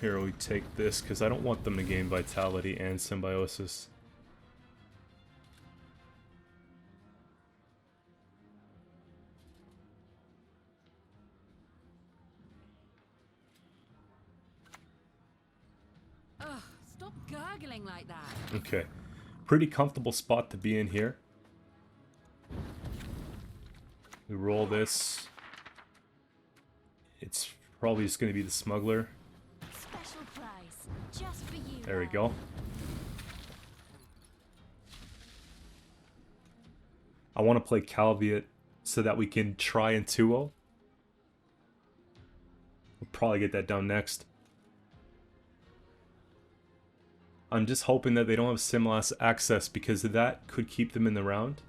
Here, we take this, because I don't want them to gain Vitality and Symbiosis. Ugh, stop gurgling like that. Okay. Pretty comfortable spot to be in here. We roll this. It's probably just going to be the Smuggler. Special price, just for you. There we love. go. I want to play Calviet so that we can try and 2-0. We'll probably get that done next. I'm just hoping that they don't have Simlas access because that could keep them in the round.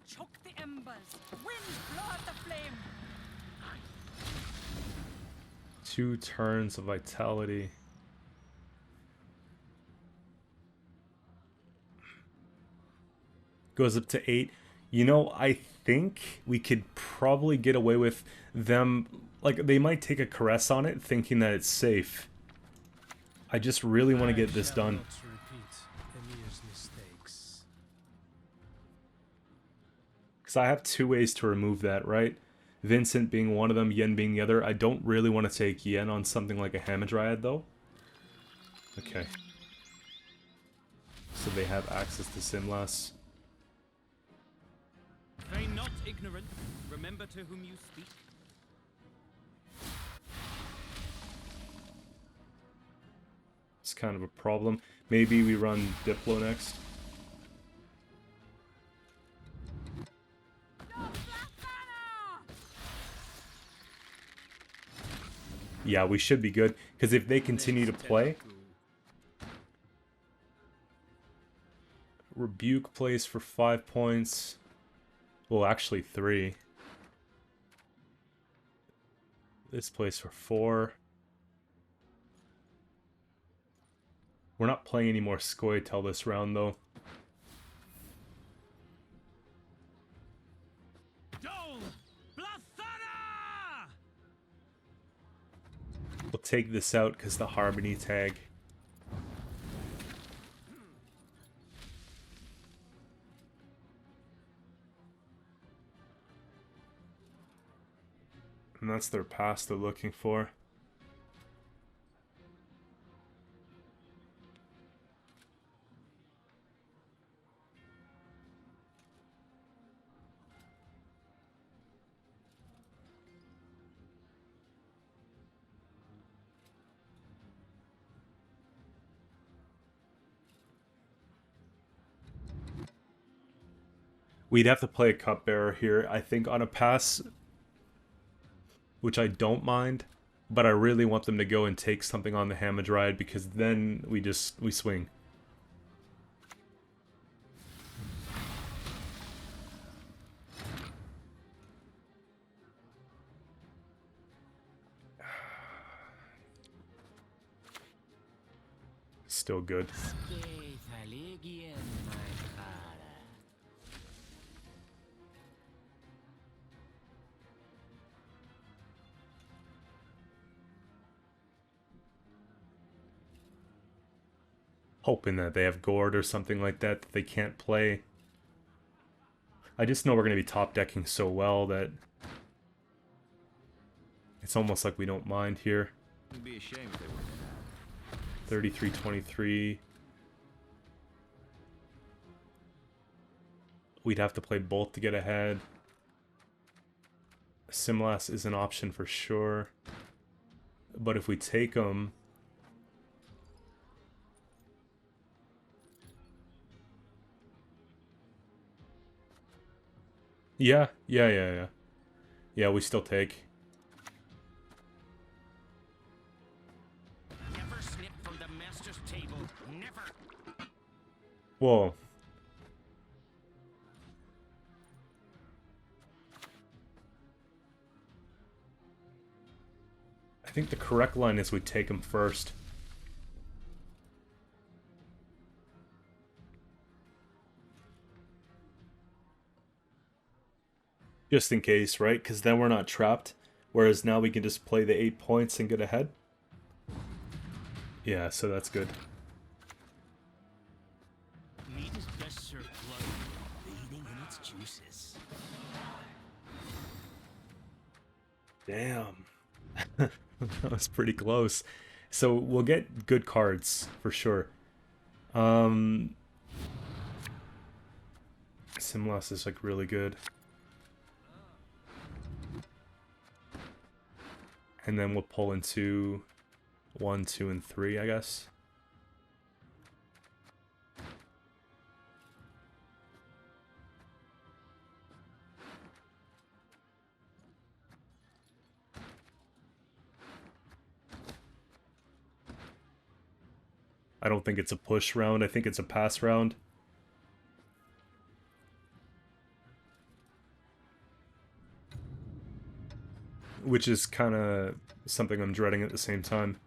Choke the embers. Wind, blow out the flame. 2 turns of Vitality. Goes up to 8. You know, I think we could probably get away with them. Like, they might take a Caress on it, thinking that it's safe. I just really want to get this done. Not repeat Emir's mistakes. Because I have 2 ways to remove that, right? Vincent being one of them, Yen being the other. I don't really want to take Yen on something like a Hamadryad, though. Okay. So they have access to Simlas. Feign not ignorant. Remember to whom you speak. It's kind of a problem. Maybe we run Diplo next. Yeah, we should be good. Because if they continue to play... Rebuke plays for 5 points. Well, actually 3. This plays for 4. We're not playing any more Scoia'tael this round, though. Dole! Blathana! We'll take this out because the Harmony tag. And that's their pass they're looking for. We'd have to play a cupbearer here, I think, on a pass, which I don't mind, but I really want them to go and take something on the Hamadryad because then we swing. Still good. Hoping that they have Gord or something like that that they can't play. I just know we're going to be top decking so well that it's almost like we don't mind here. It'd be a shame if they were. 33-23. We'd have to play both to get ahead. Simlas is an option for sure. But if we take them... Yeah, we still take. Never snip from the master's table. Never. Whoa. I think the correct line is we take him first. Just in case, right? Because then we're not trapped. Whereas now we can just play the 8 points and get ahead. Yeah, so that's good. Meat is best served blood, bathing in its juices. Damn. That was pretty close. So we'll get good cards for sure. Simlas is like really good. And then we'll pull into 1, 2, and 3, I guess. I don't think it's a push round. I think it's a pass round. Which is kind of something I'm dreading at the same time.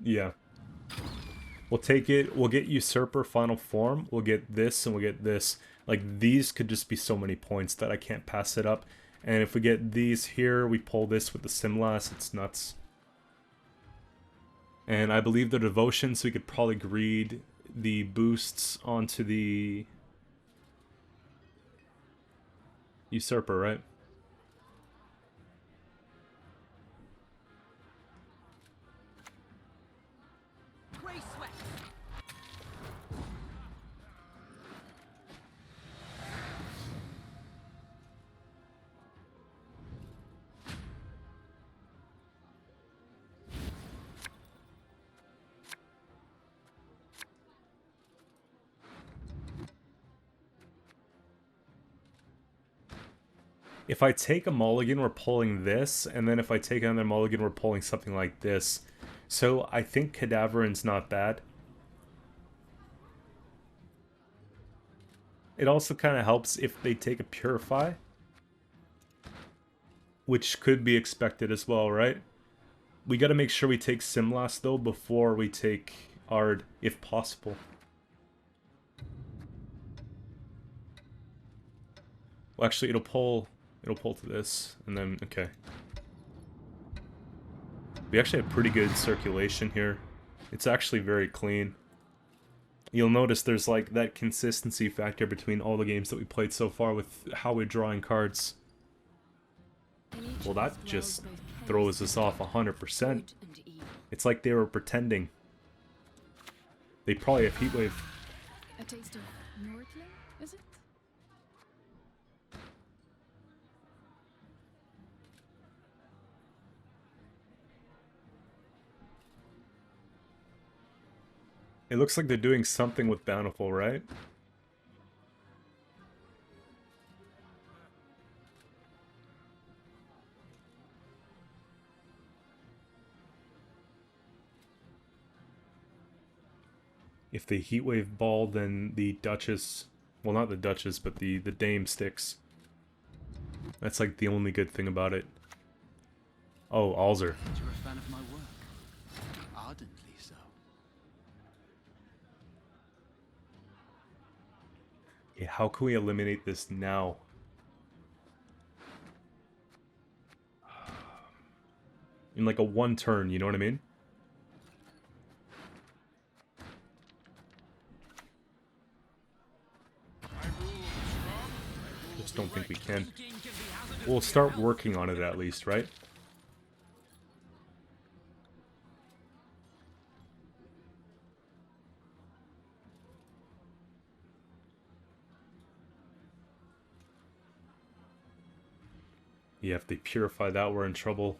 Yeah. We'll take it. We'll get Usurper Final Form. We'll get this and we'll get this. Like, these could just be so many points that I can't pass it up. And if we get these here, we pull this with the Simlas. It's nuts. And I believe the Devotion, so we could probably greed the boosts onto the Usurper, right? Grey sweat. If I take a mulligan, we're pulling this, and then if I take another mulligan, we're pulling something like this. So I think Cadaveran's not bad. It also kind of helps if they take a Purify, which could be expected as well, right? We got to make sure we take Simlas, though, before we take Ard, if possible. Well, actually, it'll pull to this, and then, okay. We actually have pretty good circulation here. It's actually very clean. You'll notice there's like that consistency factor between all the games that we played so far with how we're drawing cards. Well, that just throws us off 100%. It's like they were pretending. They probably have Heatwave. A taste of Nordling, is it? It looks like they're doing something with Bountiful, right? If they Heatwave Ball, then the Duchess... Well, not the Duchess, but the Dame sticks. That's like the only good thing about it. Oh, Alzer. You're a fan of my work. Ardently so. Yeah, how can we eliminate this now? In like a one turn, you know what I mean? Just don't think we can. We'll start working on it at least, right? Yeah, if they purify that, we're in trouble.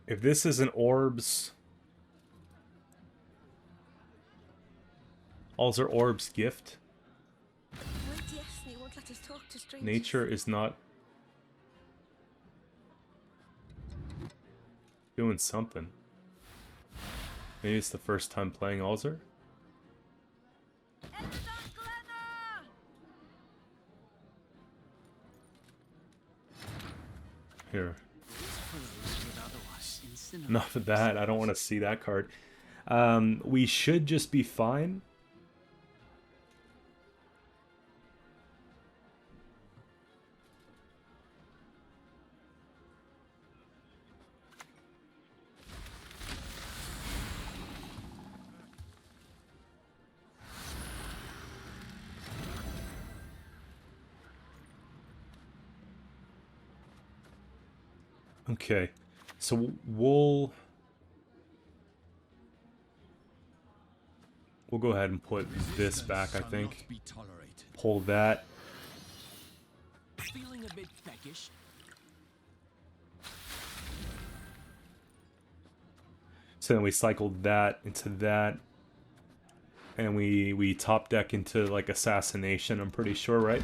If this isn't orbs... Alzer Orb's gift. Nature is not doing something. Maybe it's the first time playing Alzer. Here. Enough of that. I don't want to see that card. We should just be fine. Okay, so we'll go ahead and put this back, I think. Pull that. Feeling a bit peckish. So then we cycled that into that. And we top deck into like Assassination, I'm pretty sure, right?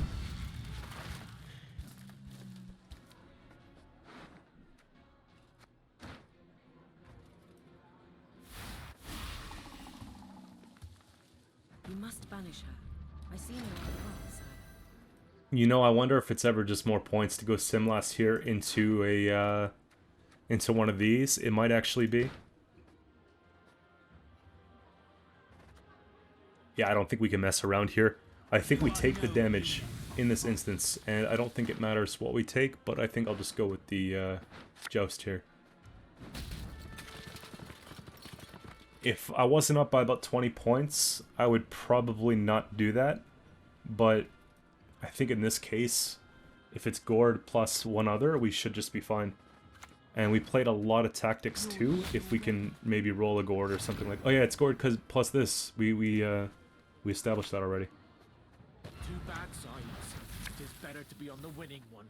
You know, I wonder if it's ever just more points to go Simlas here into a into one of these. It might actually be. Yeah, I don't think we can mess around here. I think we take the damage in this instance, and I don't think it matters what we take, but I think I'll just go with the Joust here. If I wasn't up by about 20 points, I would probably not do that, but I think in this case, if it's Gourd plus one other, we should just be fine. And we played a lot of tactics too, if we can maybe roll a Gourd or something like... Oh yeah, it's Gourd cause plus this. We established that already. Two bad signs. It is better to be on the winning one.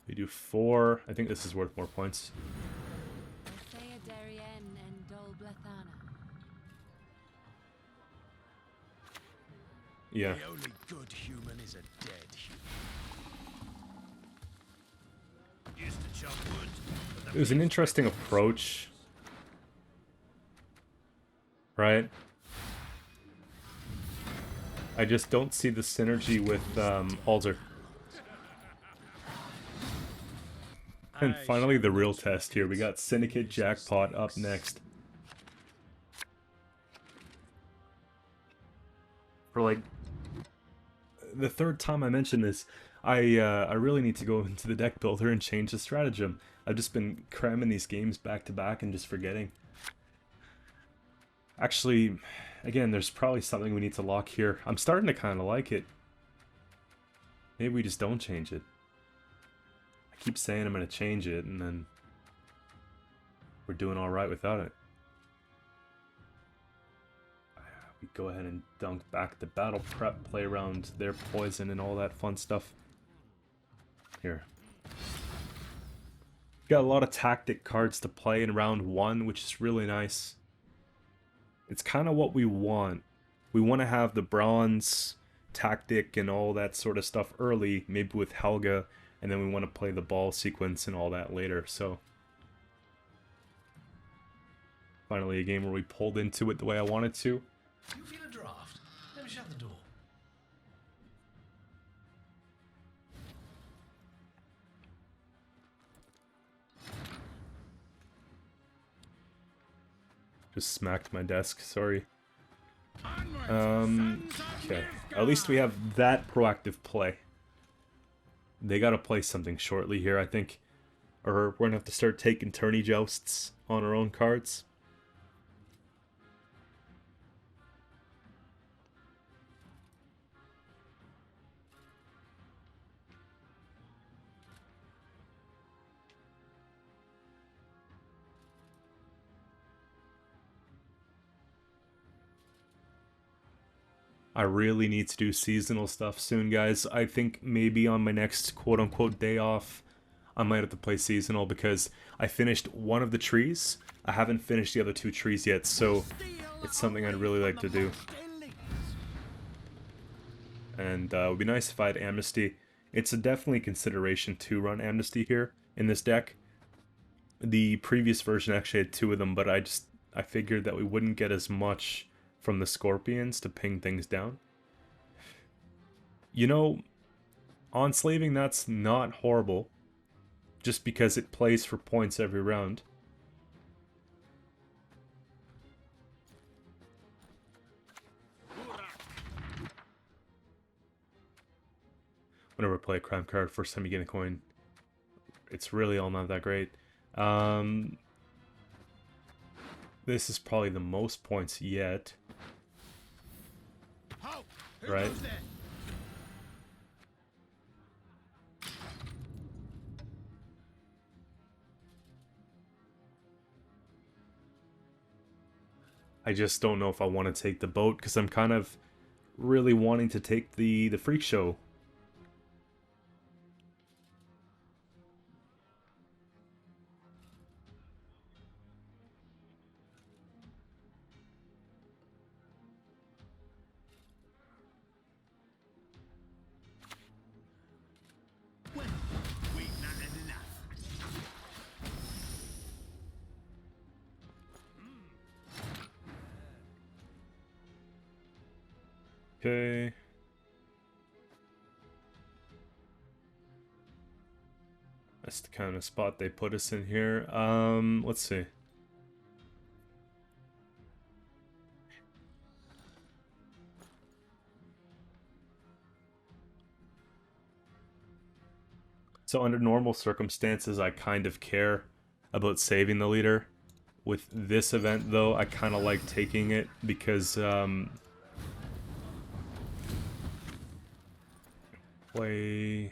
We do 4. I think this is worth more points. Yeah. The only good human is a dead human. Used to chop wood, but It was an interesting approach. Right? I just don't see the synergy with Alzer. And finally the real test here. We got Syndicate Jackpot up next. For like the third time I mentioned this, I really need to go into the deck builder and change the stratagem. I've just been cramming these games back to back and just forgetting. Actually, again, there's probably something we need to lock here. I'm starting to kind of like it. Maybe we just don't change it. I keep saying I'm going to change it, and then we're doing alright without it. We go ahead and dunk back the battle prep, play around their poison and all that fun stuff. Here. Got a lot of tactic cards to play in round 1, which is really nice. It's kind of what we want. We want to have the bronze tactic and all that sort of stuff early, maybe with Helga, and then we want to play the ball sequence and all that later. So finally a game where we pulled into it the way I wanted to. You feel a draft? Let me shut the door. Just smacked my desk, sorry. Okay. At least we have that proactive play. They gotta play something shortly here, I think. Or we're gonna have to start taking tourney jousts on our own cards. I really need to do seasonal stuff soon, guys. I think maybe on my next quote-unquote day off, I might have to play seasonal because I finished one of the trees. I haven't finished the other 2 trees yet, so it's something I'd really like to do. And it would be nice if I had Amnesty. It's a definitely consideration to run Amnesty here in this deck. The previous version actually had 2 of them, but I figured that we wouldn't get as much from the Scorpions to ping things down. You know, enslaving, that's not horrible, just because it plays for points every round. Whenever I play a crime card, first time you get a coin, it's really all not that great. This is probably the most points yet. Right? I just don't know if I want to take the boat because I'm kind of really wanting to take the freak show. Okay. That's the kind of spot they put us in here. Let's see. So under normal circumstances, I kind of care about saving the leader. With this event, though, I kind of like taking it because, play...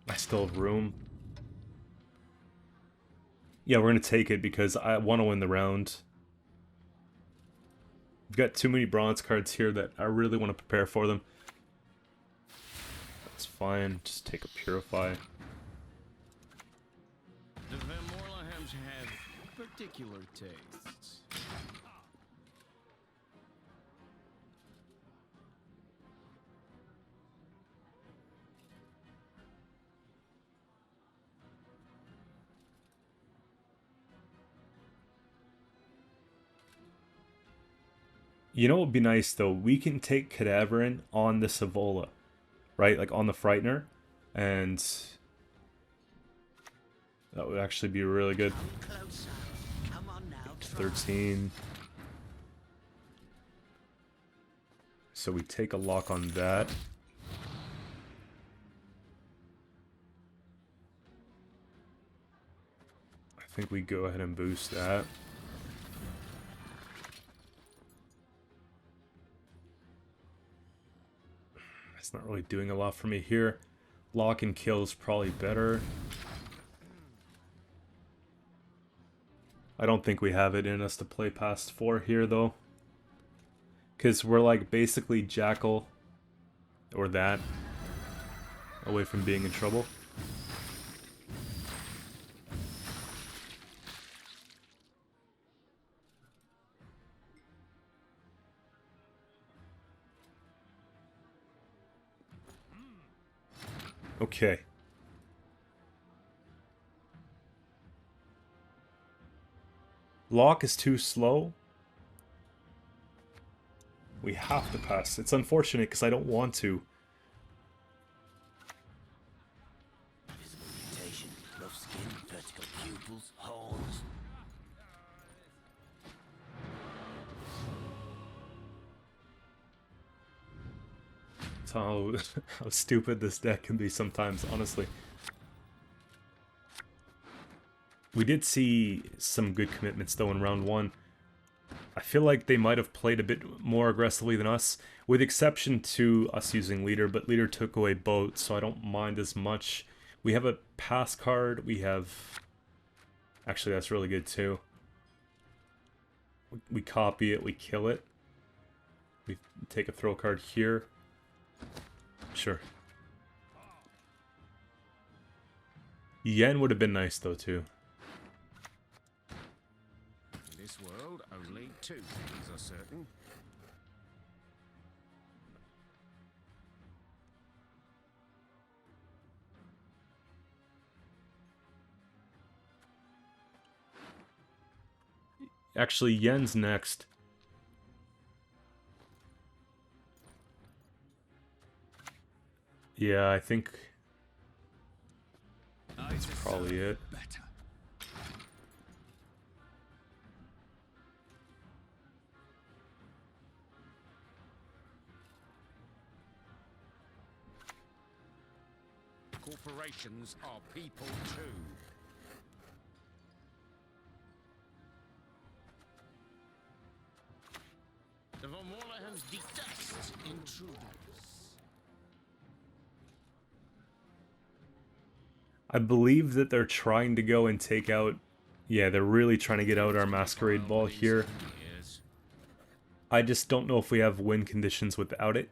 I still have room. Yeah, we're going to take it because I want to win the round. We've got too many bronze cards here that I really want to prepare for them. That's fine. Just take a Purify. The Van Morlehams have particular tastes. You know what would be nice, though? We can take Cadaverin on the Savola, right? Like on the Frightener, and that would actually be really good. Closer. Come on now. 13. So we take a lock on that. I think we go ahead and boost that. I It's not really doing a lot for me here. Lock and kill is probably better. I don't think we have it in us to play past 4 here, though. Because we're like basically Jackal, or that, away from being in trouble. Okay. Lock is too slow. We have to pass. It's unfortunate because I don't want to. Visible mutation, rough skin, vertical pupils, horns. That's how stupid this deck can be sometimes, honestly. We did see some good commitments though in round 1. I feel like they might have played a bit more aggressively than us, with exception to us using Leader, but Leader took away Boat, so I don't mind as much. We have a pass card, we have... Actually, that's really good too. We copy it, we kill it. We take a throw card here. Sure. Yen would have been nice though too. In this world, only 2 things are certain. Actually, Yen's next. Yeah, I think that's probably it. Better. Corporations are people too. The Vermorlehans detest intruders. I believe that they're trying to go and take out... Yeah, they're really trying to get out our Masquerade Ball here. I just don't know if we have win conditions without it.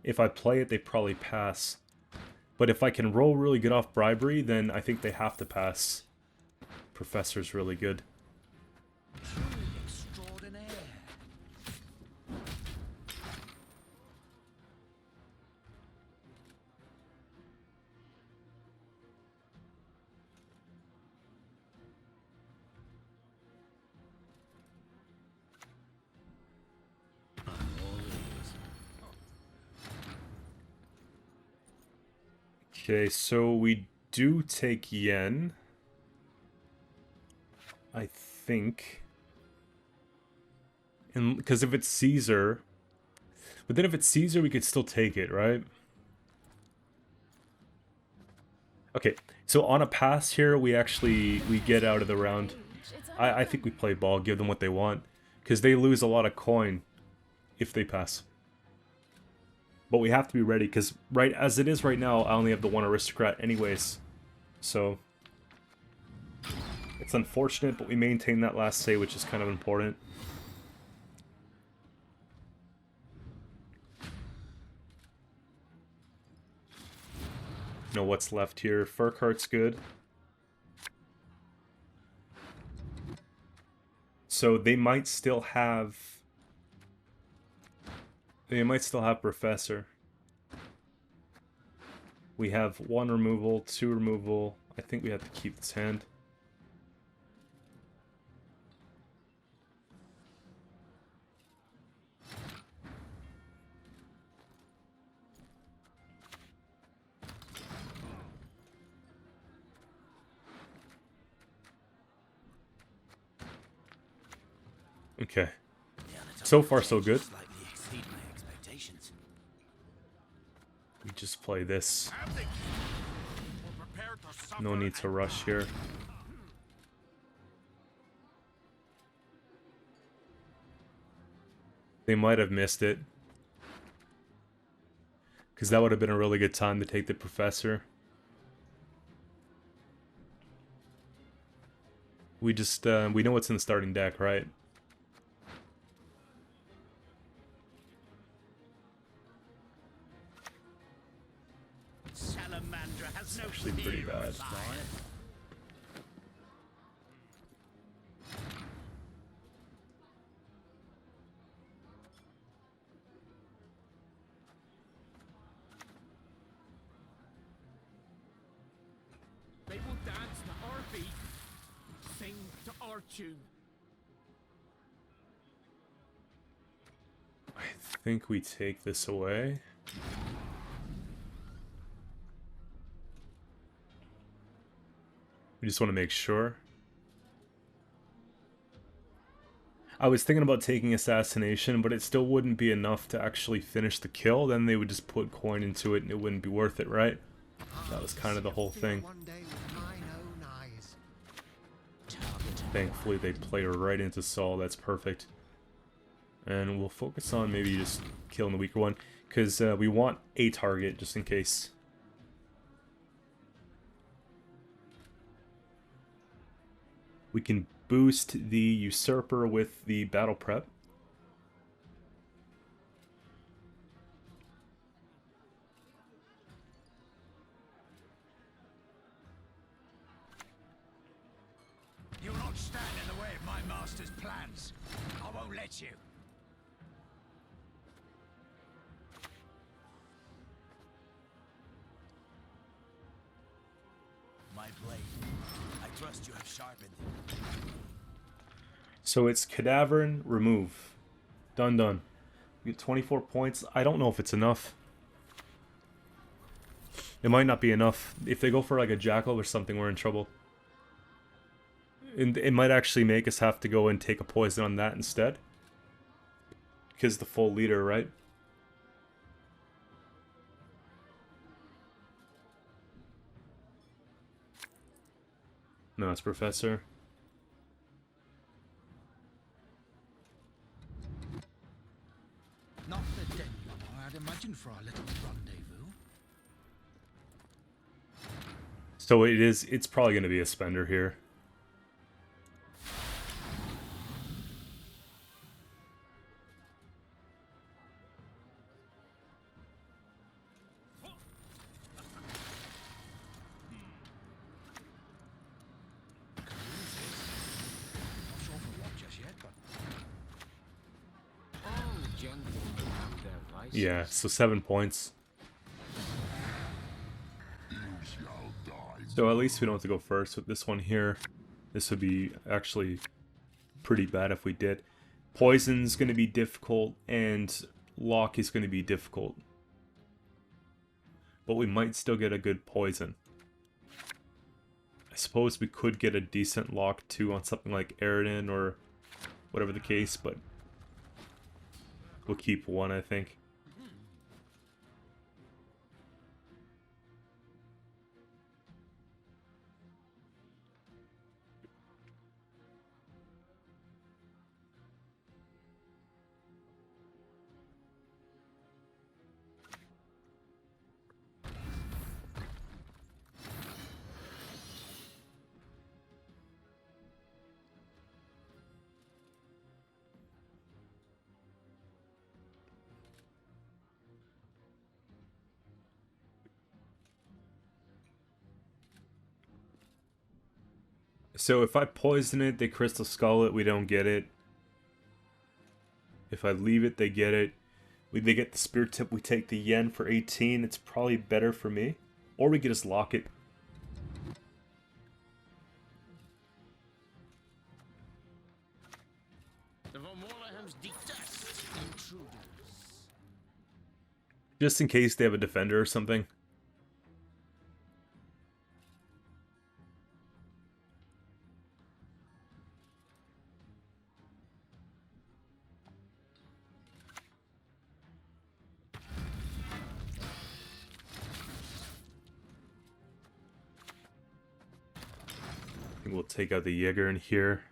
If I play it, they probably pass. But if I can roll really good off Bribery, then I think they have to pass. Professor's really good. Extraordinaire. Okay, so we do take Yen. I think. And because if it's Caesar... But then if it's Caesar, we could still take it, right? Okay, so on a pass here, we get out of the round. I think we play ball, give them what they want. Because they lose a lot of coin if they pass. But we have to be ready, because right as it is right now, I only have the 1 aristocrat anyways. So it's unfortunate, but we maintain that last say, which is kind of important. Know what's left here. Furcart's good. So they might still have... They might still have Professor. We have 1 removal, 2 removal. I think we have to keep this hand. Okay. So far, so good. We just play this. No need to rush here. They might have missed it. Because that would have been a really good time to take the Professor. We just, we know what's in the starting deck, right? Salamandra has no Actually pretty fear of bad. fire. They will dance to our beat, sing to our tune. I think we take this away. We just want to make sure. I was thinking about taking Assassination, but it still wouldn't be enough to actually finish the kill. Then they would just put coin into it and it wouldn't be worth it, right? That was kind of the whole thing. Thankfully, they play right into Saul. That's perfect. And we'll focus on maybe just killing the weaker one, because we want a target just in case. We can boost the Usurper with the battle prep. You will not stand in the way of my master's plans. I won't let you. My blade. I trust you have sharpened it. So it's Cadaver, remove. Done, done. We get 24 points. I don't know if it's enough. It might not be enough. If they go for like a Jackal or something, we're in trouble. It might actually make us have to go and take a poison on that instead. Because the full leader, right? No, it's Professor. Not the denouement I'd imagine for our little rendezvous. So it's probably going to be a spender here. Yeah, so 7 points. So at least we don't have to go first with this one here. This would be actually pretty bad if we did. Poison's going to be difficult, and lock is going to be difficult. But we might still get a good poison. I suppose we could get a decent lock too on something like Eridan or whatever the case, but we'll keep one, I think. So if I poison it, they Crystal Skull it, we don't get it. If I leave it, they get it. They get the Spear Tip, we take the Yen for 18. It's probably better for me. Or we could just lock it. Just in case they have a defender or something. I think we'll take out the Jaeger in here.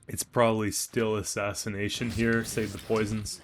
It's probably still assassination here, save the poisons.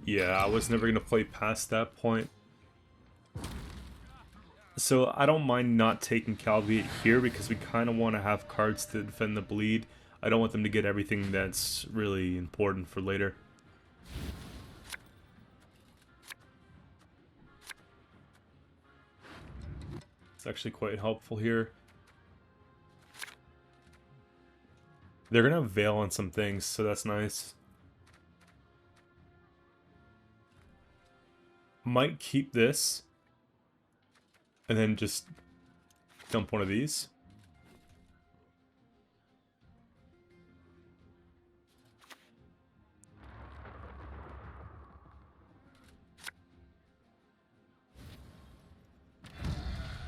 Yeah, I was never going to play past that point. So I don't mind not taking Calvi here because we kind of want to have cards to defend the bleed. I don't want them to get everything that's really important for later. It's actually quite helpful here. They're going to have Veil on some things, so that's nice. Might keep this. And then just dump one of these.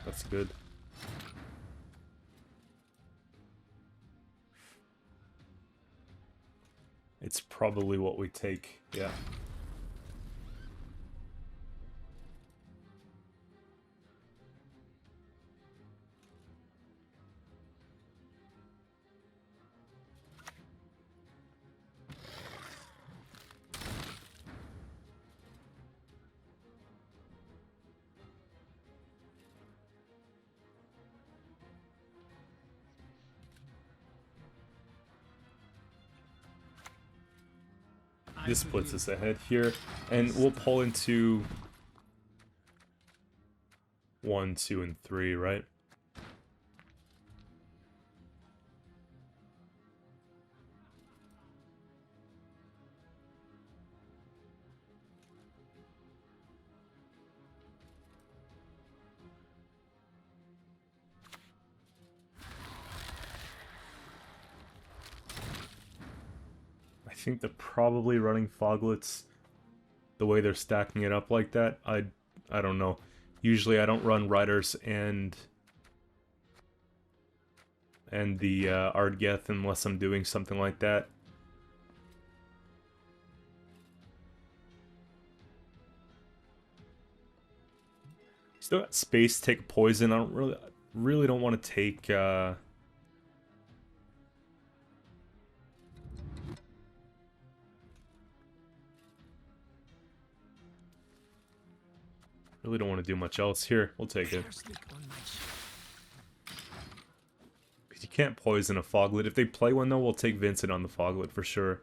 That's good. It's probably what we take, yeah. This puts us ahead here, and we'll pull into 1, 2, and 3, right? I think they're probably running Foglets the way they're stacking it up like that. I don't know. Usually I don't run Riders and the Ardgeth unless I'm doing something like that. Still got space to take poison. I don't really don't want to take really don't want to do much else here. We'll take it. Because you can't poison a Foglet. If they play one though, we'll take Vincent on the Foglet for sure.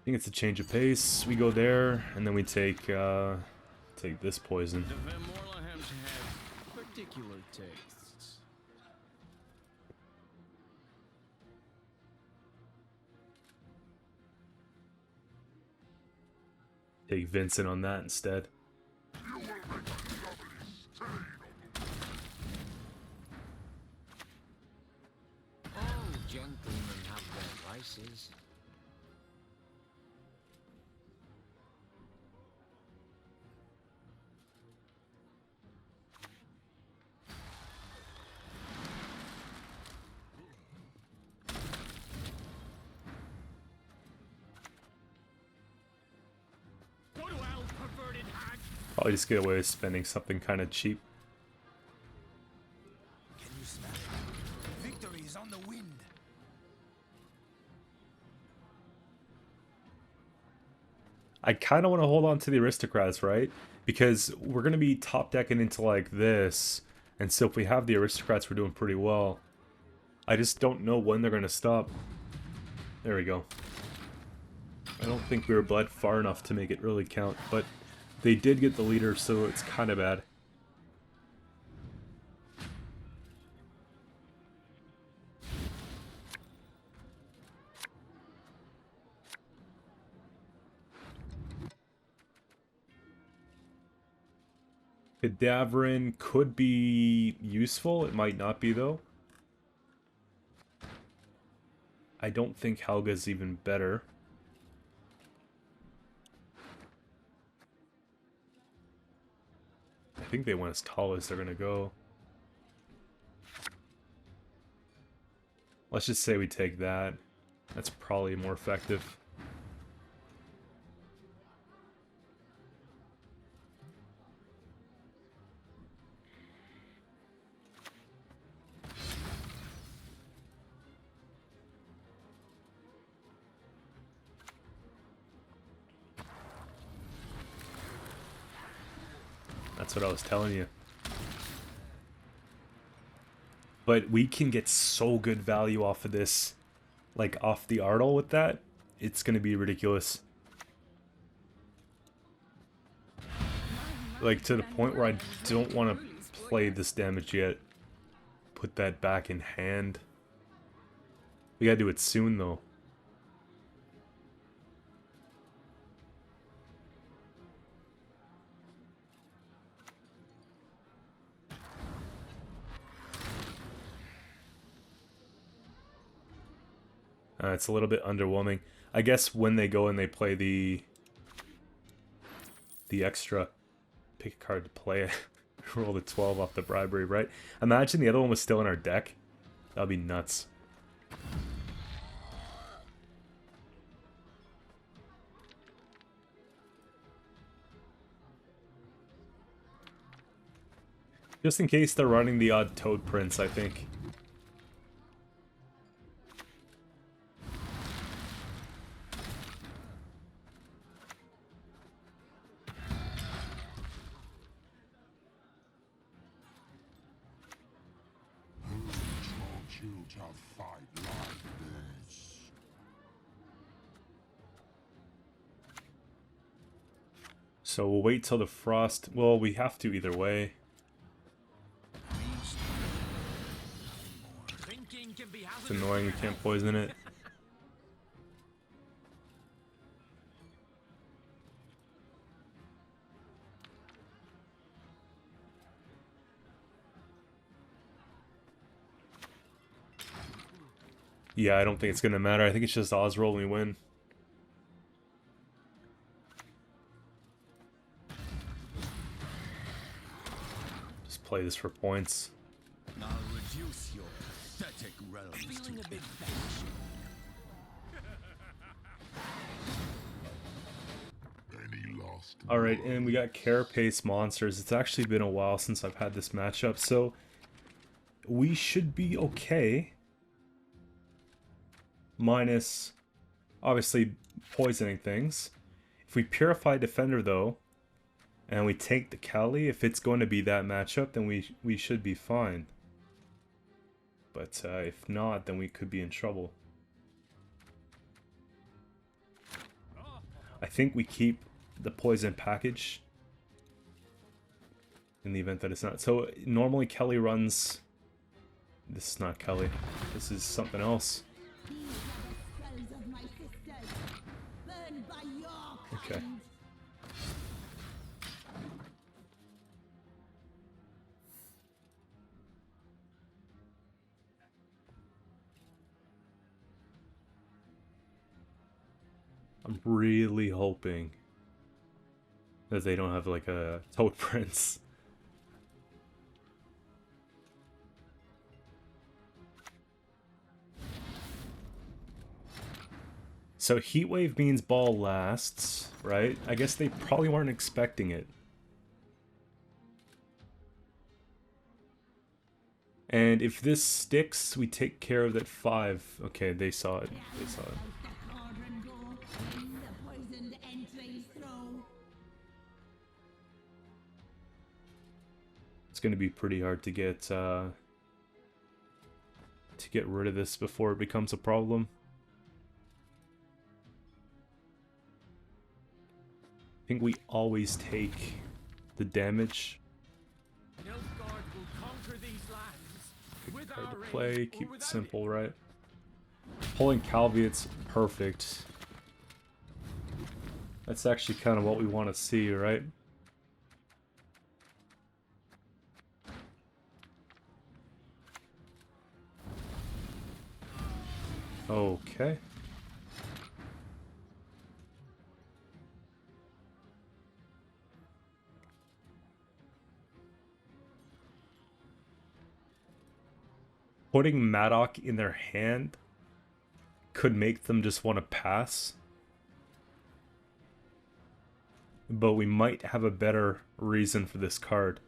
I think it's a change of pace. We go there, and then we take this poison. The Van Morlehams have particular tastes. Take Vincent on that instead. All gentlemen have their vices. Probably just get away with spending something kind of cheap. Can you smell it? Victory is on the wind. I kind of want to hold on to the aristocrats, right? Because we're going to be top decking into like this. And so if we have the aristocrats, we're doing pretty well. I just don't know when they're going to stop. There we go. I don't think we were bled far enough to make it really count. But they did get the leader, so it's kind of bad. Cadaverin could be useful. It might not be, though. I don't think Helga's even better. I think they went as tall as they're going to go. Let's just say we take that. That's probably more effective. That's what I was telling you. But we can get so good value off of this. Like, off the Ardal with that. It's going to be ridiculous. Like, to the point where I don't want to play this damage yet. Put that back in hand. We gotta do it soon, though. It's a little bit underwhelming. I guess when they go and they play the extra, pick a card to play, roll the 12 off the bribery, right? Imagine the other one was still in our deck. That'd be nuts. Just in case they're running the odd Toad Prince, I think. So we'll wait till the frost. Well, we have to either way. It's annoying we can't poison it. Yeah, I don't think it's gonna matter. I think it's just Osroll and we win. Just play this for points. I'll reduce your pathetic realms to a big Alright, and we got Carapace monsters. It's actually been a while since I've had this matchup, so we should be okay. Minus, obviously, poisoning things. If we Purify Defender, though, and we take the Kali, if it's going to be that matchup, then we should be fine. But if not, then we could be in trouble. I think we keep the poison package in the event that it's not. So normally Kelly runs... This is not Kelly. This is something else. Okay. I'm really hoping that they don't have like a Toad Prince. So Heatwave means ball lasts, right? I guess they probably weren't expecting it. And if this sticks, we take care of that 5. Okay, they saw it. They saw it. It's going to be pretty hard to get rid of this before it becomes a problem. I think we always take the damage. Nilfgaard will conquer these lands with Hard our to aid play, or keep it without simple, right? Pulling Caveat's perfect. That's actually kind of what we want to see, right? Okay. Putting Madoc in their hand could make them just want to pass. But we might have a better reason for this card.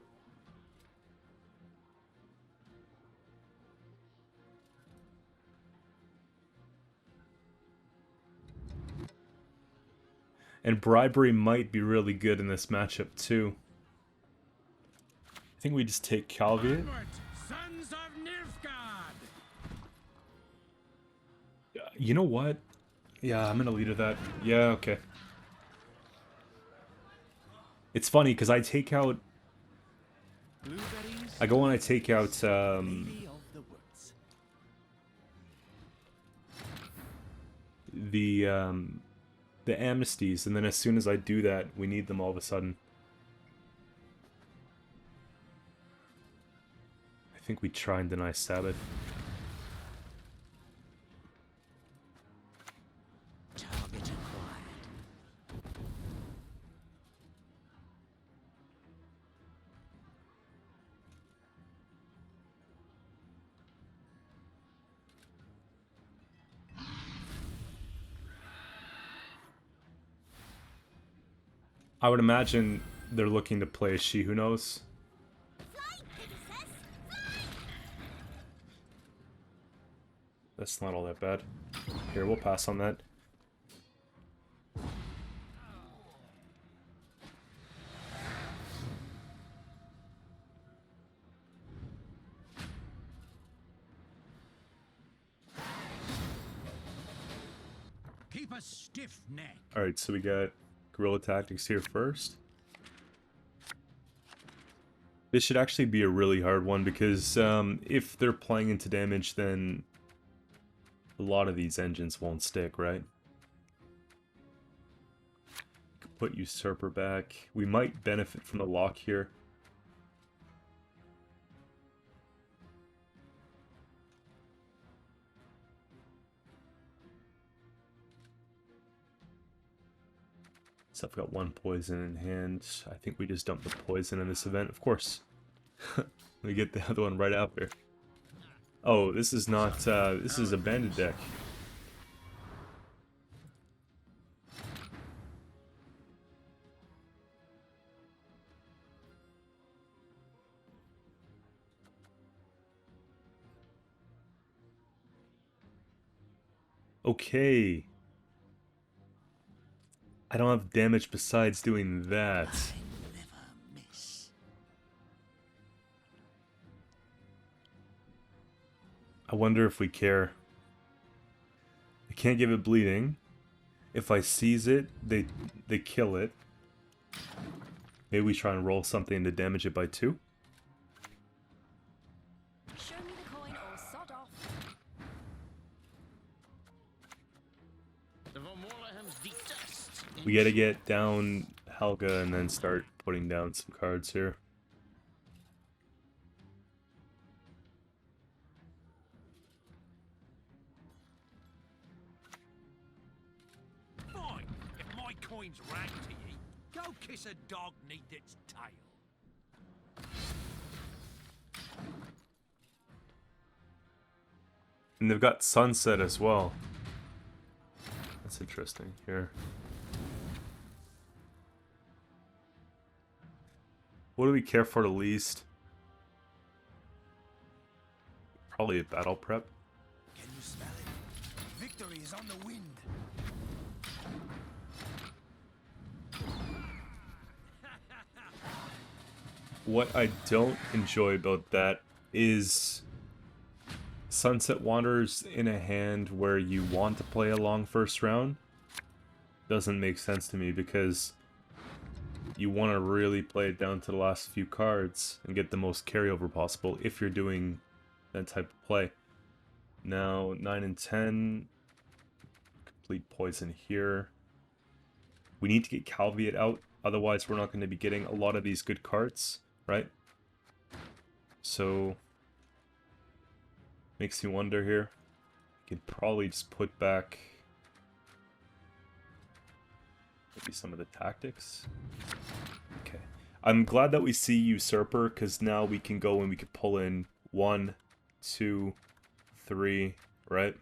And bribery might be really good in this matchup too. I think we just take Caveat. Onward, sons of Nilfgaard! You know what? Yeah, I'm gonna lead that. Yeah, okay. It's funny because I take out. I go and I take out Lady of the woods. the amnesties, and then as soon as I do that, we need them all of a sudden. I think we try and deny Sabbath. Target acquired. I would imagine they're looking to play She Who Knows. That's not all that bad. Here, we'll pass on that. Keep a stiff neck. Alright, so we got Guerilla Tactics here first. This should actually be a really hard one because if they're playing into damage, then a lot of these engines won't stick, right? Could put Usurper back. We might benefit from the lock here. So I've got one poison in hand. I think we just dump the poison in this event, of course. We get the other one right after. Oh, this is not, this is a banded deck. Okay. I don't have damage besides doing that. I never miss. I wonder if we care. I can't give it bleeding. If I seize it, they kill it. Maybe we try and roll something to damage it by 2. Show me the coin or sod off. The Von Wallerham's detest. We gotta get down Helga and then start putting down some cards here. Fine. If my coin's rang to ye, go kiss a dog neath its tail. And they've got Sunset as well. That's interesting here. What do we care for the least? Probably a battle prep. Can you smell it? Victory is on the wind. what I don't enjoy about that is Sunset Wanderers in a hand where you want to play a long first round doesn't make sense to me, because you want to really play it down to the last few cards and get the most carryover possible if you're doing that type of play. Now 9 and 10, complete poison here. We need to get Caveat out, otherwise we're not going to be getting a lot of these good cards, right? So makes me wonder here. We could probably just put back maybe some of the tactics. Okay. I'm glad that we see Usurper, because now we can go and we can pull in 1, 2, 3, right?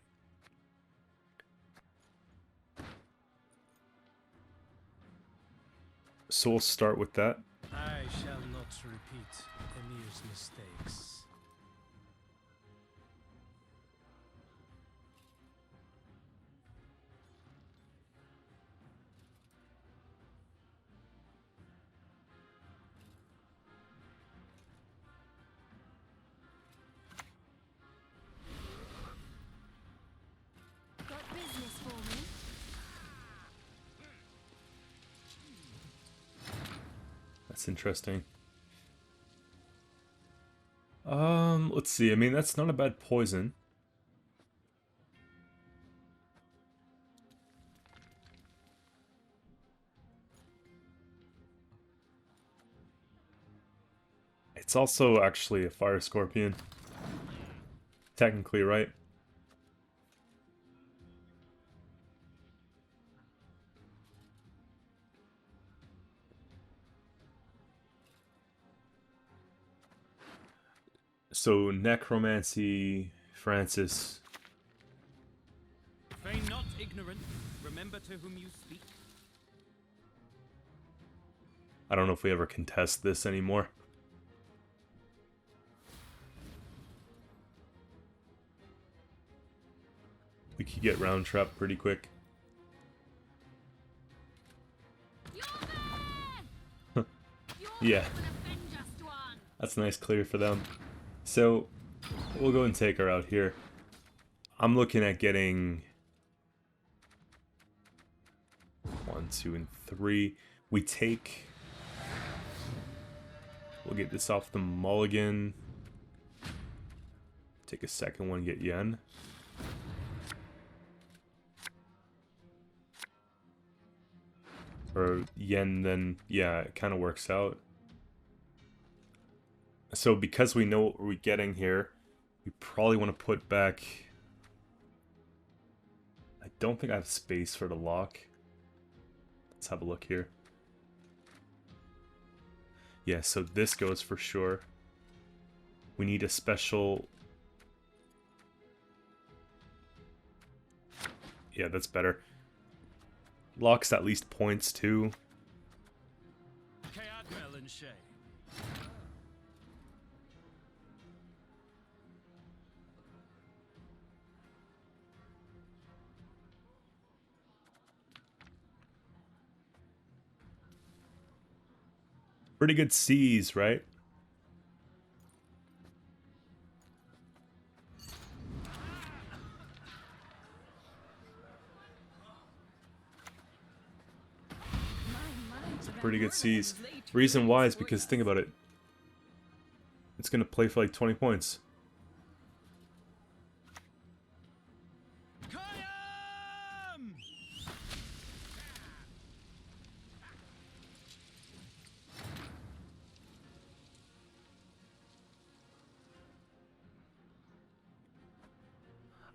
So we'll start with that. I shall not repeat Emir's mistakes. Got business for me? That's interesting. Let's see. I mean, that's not a bad poison. It's also actually a Fire Scorpion. Technically, right? So, Necromancy, Francis. Feign not ignorant. Remember to whom you speak. I don't know if we ever contest this anymore. We could get round trap pretty quick. Yeah, that's a nice clear for them. So we'll go and take her out here. I'm looking at getting 1, 2, and 3. We take. We'll get this off the mulligan. Take a second one, get Yen. Or Yen, then yeah, it kind of works out. So because we know what we're getting here, we probably want to put back. I don't think I have space for the lock. Let's have a look here. Yeah, so this goes for sure. We need a special. Yeah, that's better. Locks at least points too. Scoia'tael and Shay. Pretty good C's, right? Pretty good C's. Reason why is because, think about it. It's going to play for like 20 points.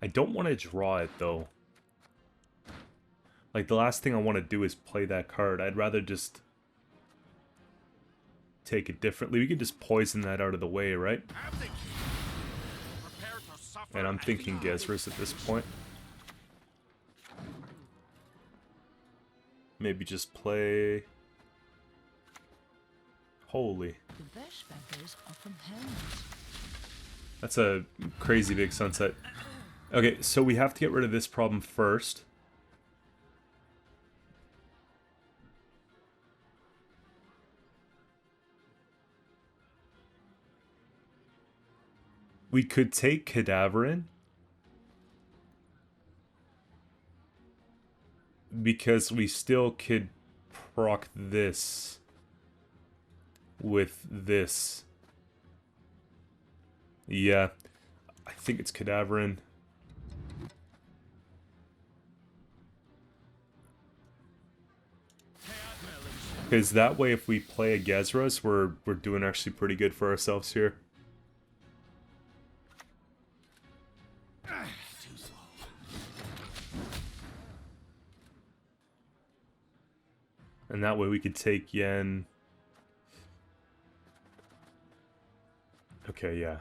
I don't want to draw it though. Like, the last thing I want to do is play that card. I'd rather just take it differently. We could just poison that out of the way, right? And I'm thinking Gezris at this point. Maybe just play. Holy. The Bushbuckers are from Helmut. That's a crazy big sunset. Okay, so we have to get rid of this problem first. We could take Cadaverin. Because we still could proc this with this. Yeah, I think it's Cadaverin. Because that way if we play a Gezras, we're doing actually pretty good for ourselves here. And that way we could take Yen. Okay, yeah.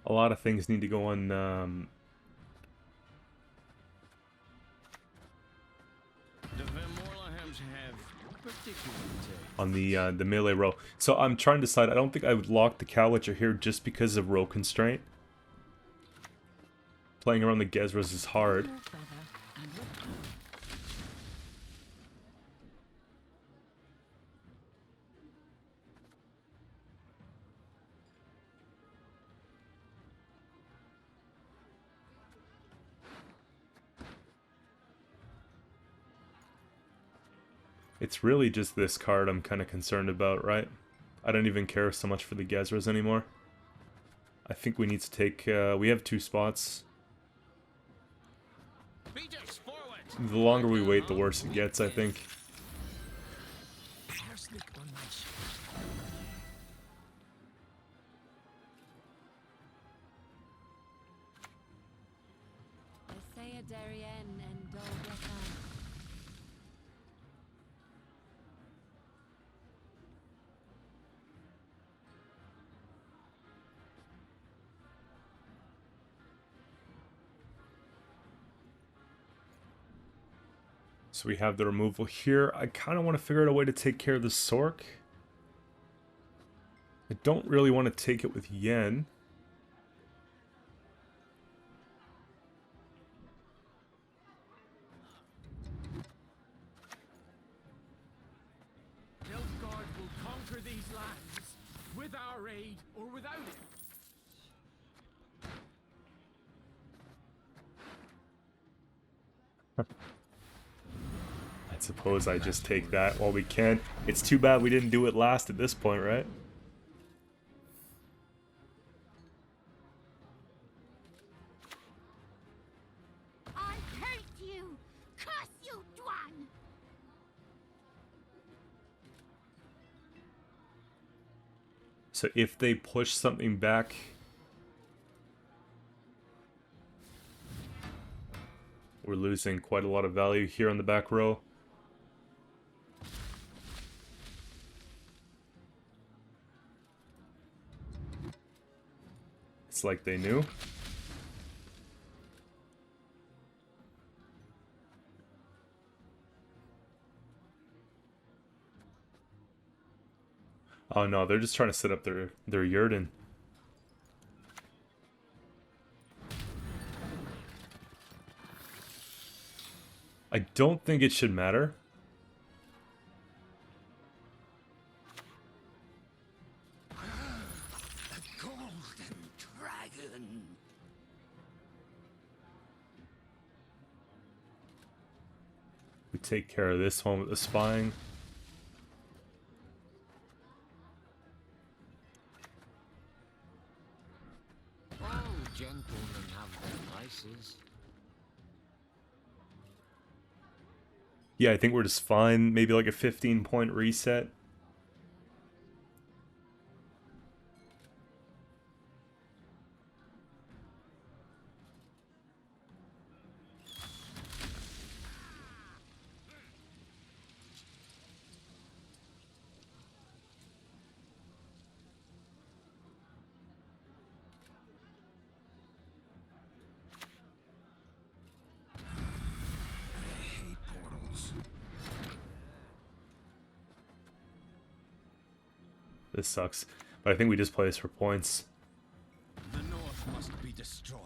A lot of things need to go on the melee row. So I'm trying to decide. I don't think I would lock the Cowwitcher here just because of row constraint. Playing around the Gezras is hard. It's really just this card I'm kind of concerned about, right? I don't even care so much for the Gezras anymore. I think we need to take... we have 2 spots. The longer we wait, the worse it gets, I think. So we have the removal here. I kind of want to figure out a way to take care of the Sork. I don't really want to take it with Yen. Nilfgaard will conquer these lands with our aid or without it. I suppose I just take that while we can. It's too bad we didn't do it last at this point, right? I hate you! Curse you, Dwan! So if they push something back... we're losing quite a lot of value here on the back row. It's like they knew. Oh no, they're just trying to set up their Yurden. I don't think it should matter. The golden dragon. We take care of this one with the spying. All gentlemen have their vices. Yeah, I think we're just fine. Maybe like a 15-point reset. This sucks. But I think we just play this for points. The North must be destroyed.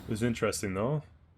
It was interesting though.